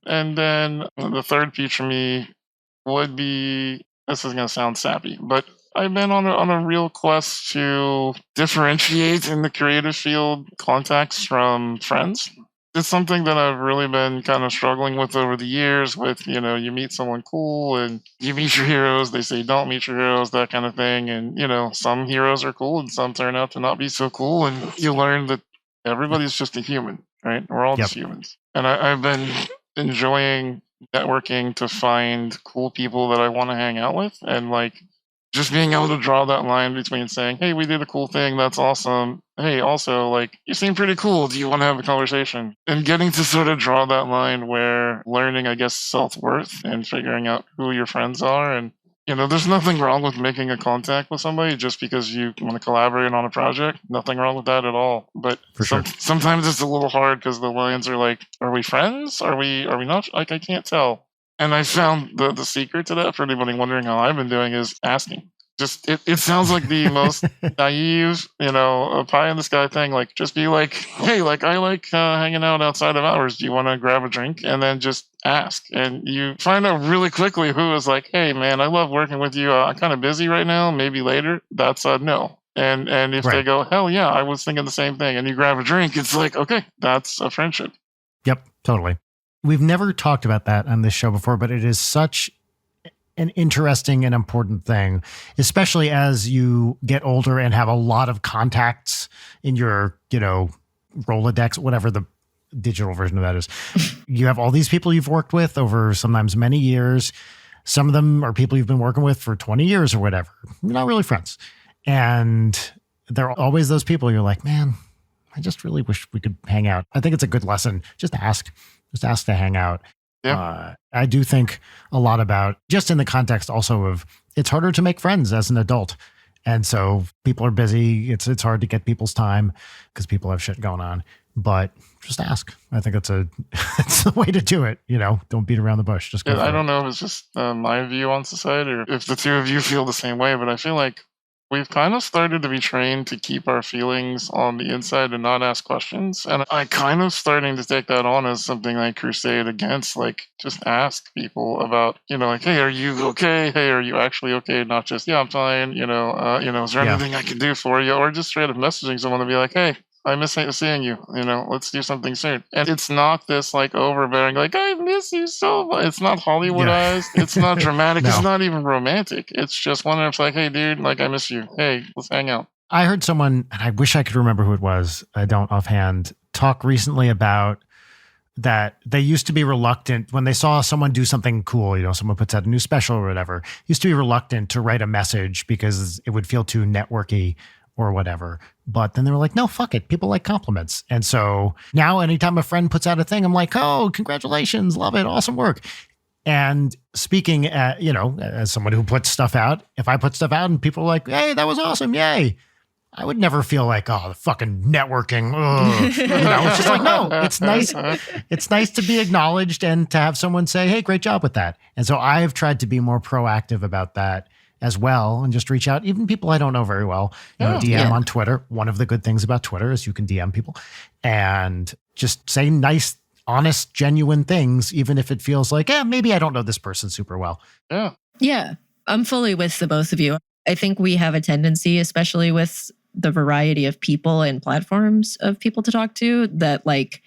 And then the third peach for me would be, this is going to sound sappy, but I've been on a real quest to differentiate in the creative field contacts from friends. It's something that I've really been kind of struggling with over the years with, you meet someone cool and you meet your heroes. They say, don't meet your heroes, that kind of thing. And, some heroes are cool and some turn out to not be so cool. And you learn that everybody's just a human, right? We're all just humans. And I've been enjoying networking to find cool people that I want to hang out with. And just being able to draw that line between saying, hey, we did a cool thing, that's awesome. Hey, also, you seem pretty cool. Do you want to have a conversation? And getting to sort of draw that line where learning, I guess, self-worth and figuring out who your friends are. And, there's nothing wrong with making a contact with somebody just because you want to collaborate on a project. Nothing wrong with that at all. But sometimes it's a little hard because the lines are are we friends? Are we not? I can't tell. And I found the secret to that for anybody wondering how I've been doing is asking. it sounds like the most naive, pie in the sky thing. Like, just be like, hey, like, I like hanging out outside of hours. Do you want to grab a drink? And then just ask. And you find out really quickly who is like, hey, man, I love working with you. I'm kind of busy right now. Maybe later. That's a no. And if they go, hell yeah, I was thinking the same thing, and you grab a drink, it's like, okay, that's a friendship. Yep, totally. We've never talked about that on this show before, but it is such an interesting and important thing, especially as you get older and have a lot of contacts in your, Rolodex, whatever the digital version of that is. You have all these people you've worked with over sometimes many years. Some of them are people you've been working with for 20 years or whatever. You're not really friends. And there are always those people you're like, man, I just really wish we could hang out. I think it's a good lesson. Just ask to hang out. Yeah. I do think a lot about, just in the context also of, it's harder to make friends as an adult. And so people are busy. It's hard to get people's time because people have shit going on. But just ask. I think it's the way to do it. Don't beat around the bush. Just go. I don't know if it's just my view on society or if the two of you feel the same way, but I feel like we've kind of started to be trained to keep our feelings on the inside and not ask questions. And I kind of starting to take that on as something I crusade against, like, just ask people about, like, hey, are you okay? Hey, are you actually okay? Not just, yeah, I'm fine. Is there anything I can do for you? Or just straight up messaging someone to be like, hey, I miss seeing you. Let's do something soon. And it's not this like overbearing, like, I miss you so much. It's not Hollywoodized. Yeah. It's not dramatic. No. It's not even romantic. It's just one that's like, hey, dude, like, I miss you. Hey, let's hang out. I heard someone, and I wish I could remember who it was, I don't offhand, talk recently about that they used to be reluctant when they saw someone do something cool, someone puts out a new special or whatever, used to be reluctant to write a message because it would feel too networky or whatever. But then they were like, no, fuck it. People like compliments. And so now anytime a friend puts out a thing, I'm like, oh, congratulations. Love it. Awesome work. And speaking, as someone who puts stuff out, if I put stuff out and people are like, hey, that was awesome. Yay. I would never feel like, oh, the fucking networking. It's just like, no, it's nice. It's nice to be acknowledged and to have someone say, hey, great job with that. And so I've tried to be more proactive about that as well, and just reach out, even people I don't know very well, DM on Twitter. One of the good things about Twitter is you can DM people and just say nice, honest, genuine things, even if it feels like, maybe I don't know this person super well. Yeah. Yeah. I'm fully with the both of you. I think we have a tendency, especially with the variety of people and platforms of people to talk to, that like,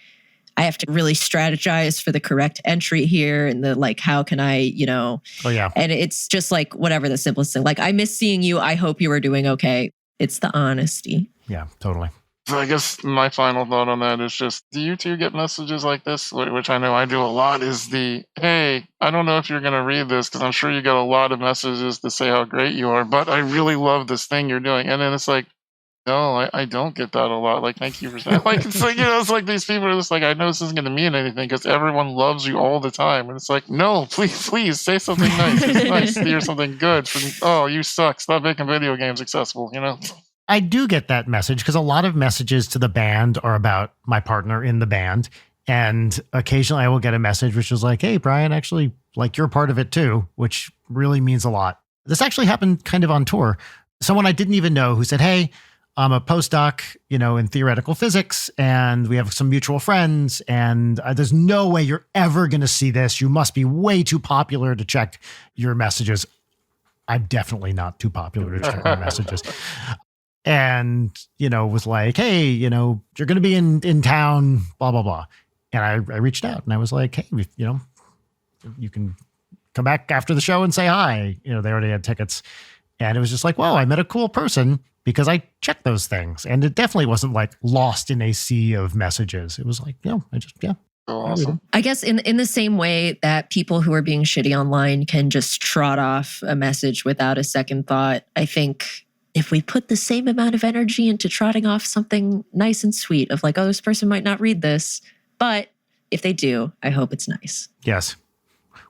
I have to really strategize for the correct entry here and the like, how can I, Oh, yeah. And it's just like, whatever the simplest thing. Like, I miss seeing you. I hope you are doing okay. It's the honesty. Yeah, totally. So I guess my final thought on that is just, do you two get messages like this, which I know I do a lot, is the, hey, I don't know if you're going to read this because I'm sure you get a lot of messages to say how great you are, but I really love this thing you're doing. And then it's like, no, I don't get that a lot. Like, thank you for saying. Like, it's like, it's like these people are just like, I know this isn't going to mean anything because everyone loves you all the time. And it's like, no, please say something nice. It's nice to hear something good. Oh, you suck. Stop making video games accessible, I do get that message because a lot of messages to the band are about my partner in the band. And occasionally I will get a message which is like, hey, Brian, actually, like, you're part of it too, which really means a lot. This actually happened kind of on tour. Someone I didn't even know who said, hey, I'm a postdoc, in theoretical physics, and we have some mutual friends, and there's no way you're ever going to see this. You must be way too popular to check your messages. I'm definitely not too popular to check my messages. And, was like, hey, you're going to be in town, blah, blah, blah. And I reached out and I was like, hey, you can come back after the show and say hi. They already had tickets. And it was just like, whoa, I met a cool person because I checked those things. And it definitely wasn't like lost in a sea of messages. It was like, Awesome. I guess in the same way that people who are being shitty online can just trot off a message without a second thought, I think if we put the same amount of energy into trotting off something nice and sweet of like, oh, this person might not read this, but if they do, I hope it's nice. Yes.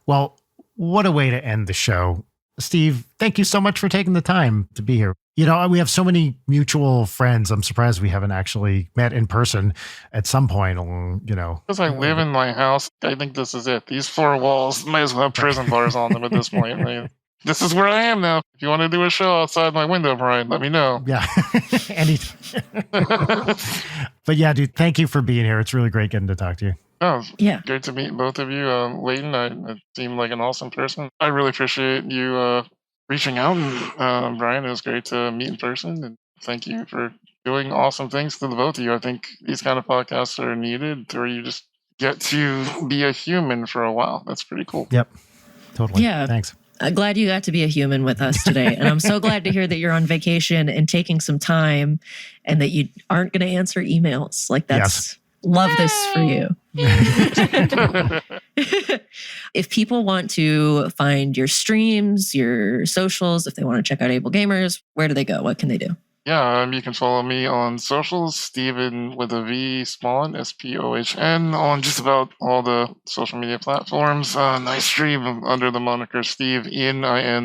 Well, what a way to end the show. Steve, thank you so much for taking the time to be here. We have so many mutual friends. I'm surprised we haven't actually met in person at some point. Because I live in my house, I think this is it. These four walls might as well have prison bars on them at this point. this is where I am now. If you want to do a show outside my window, Brian, let me know. Yeah. But yeah, dude, thank you for being here. It's really great getting to talk to you. Oh, Yeah. great to meet both of you. Leighton, I seem like an awesome person. I really appreciate you reaching out. And Brian, it was great to meet in person. And thank you for doing awesome things to the both of you. I think these kind of podcasts are needed where you just get to be a human for a while. That's pretty cool. Yep. Totally. Yeah. Thanks. I'm glad you got to be a human with us today. And I'm so glad to hear that you're on vacation and taking some time and that you aren't going to answer emails. Like that's, love this for you. If people want to find your streams, your socials, if they want to check out Able Gamers, where do they go? What can they do? Yeah, you can follow me on socials, Steven with a V, Spohn, Spohn, on just about all the social media platforms. I stream under the moniker Steve, Ian,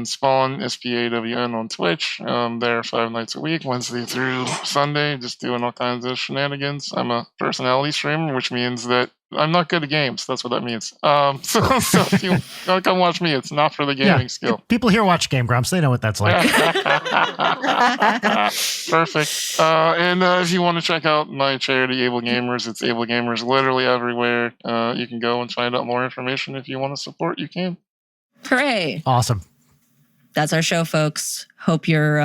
Spawn, Spawn on Twitch. There 5 nights a week, Wednesday through Sunday, just doing all kinds of shenanigans. I'm a personality streamer, which means that I'm not good at games. That's what that means. So if you come watch me, it's not for the gaming skill. People here watch Game Grumps. They know what that's like. Perfect. And if you want to check out my charity, Able Gamers, it's Able Gamers literally everywhere. You can go and find out more information. If you want to support, you can. Hooray. Awesome. That's our show, folks. Hope you're...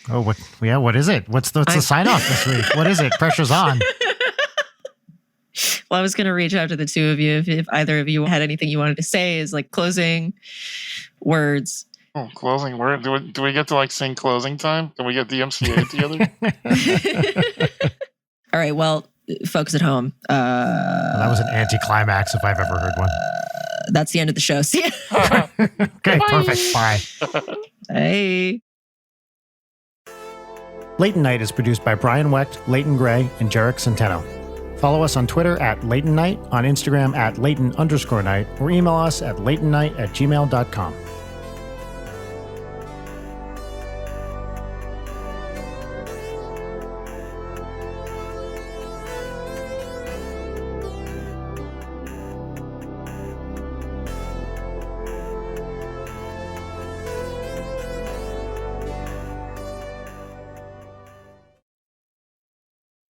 what is it? What's the sign off this week? What is it? Pressure's on. Well, I was going to reach out to the two of you if either of you had anything you wanted to say as like closing words. Oh, closing word. Do we get to like sing closing time? Can we get the MCA together? All right. Well, folks at home. That was an anticlimax if I've ever heard one. That's the end of the show. See ya. Okay, perfect. Bye. Hey. Leighton Night is produced by Brian Wecht, Leighton Gray, and Jarek Centeno. Follow us on Twitter at Leighton Night, on Instagram at Leighton_Night, or email us at leightonnight@gmail.com.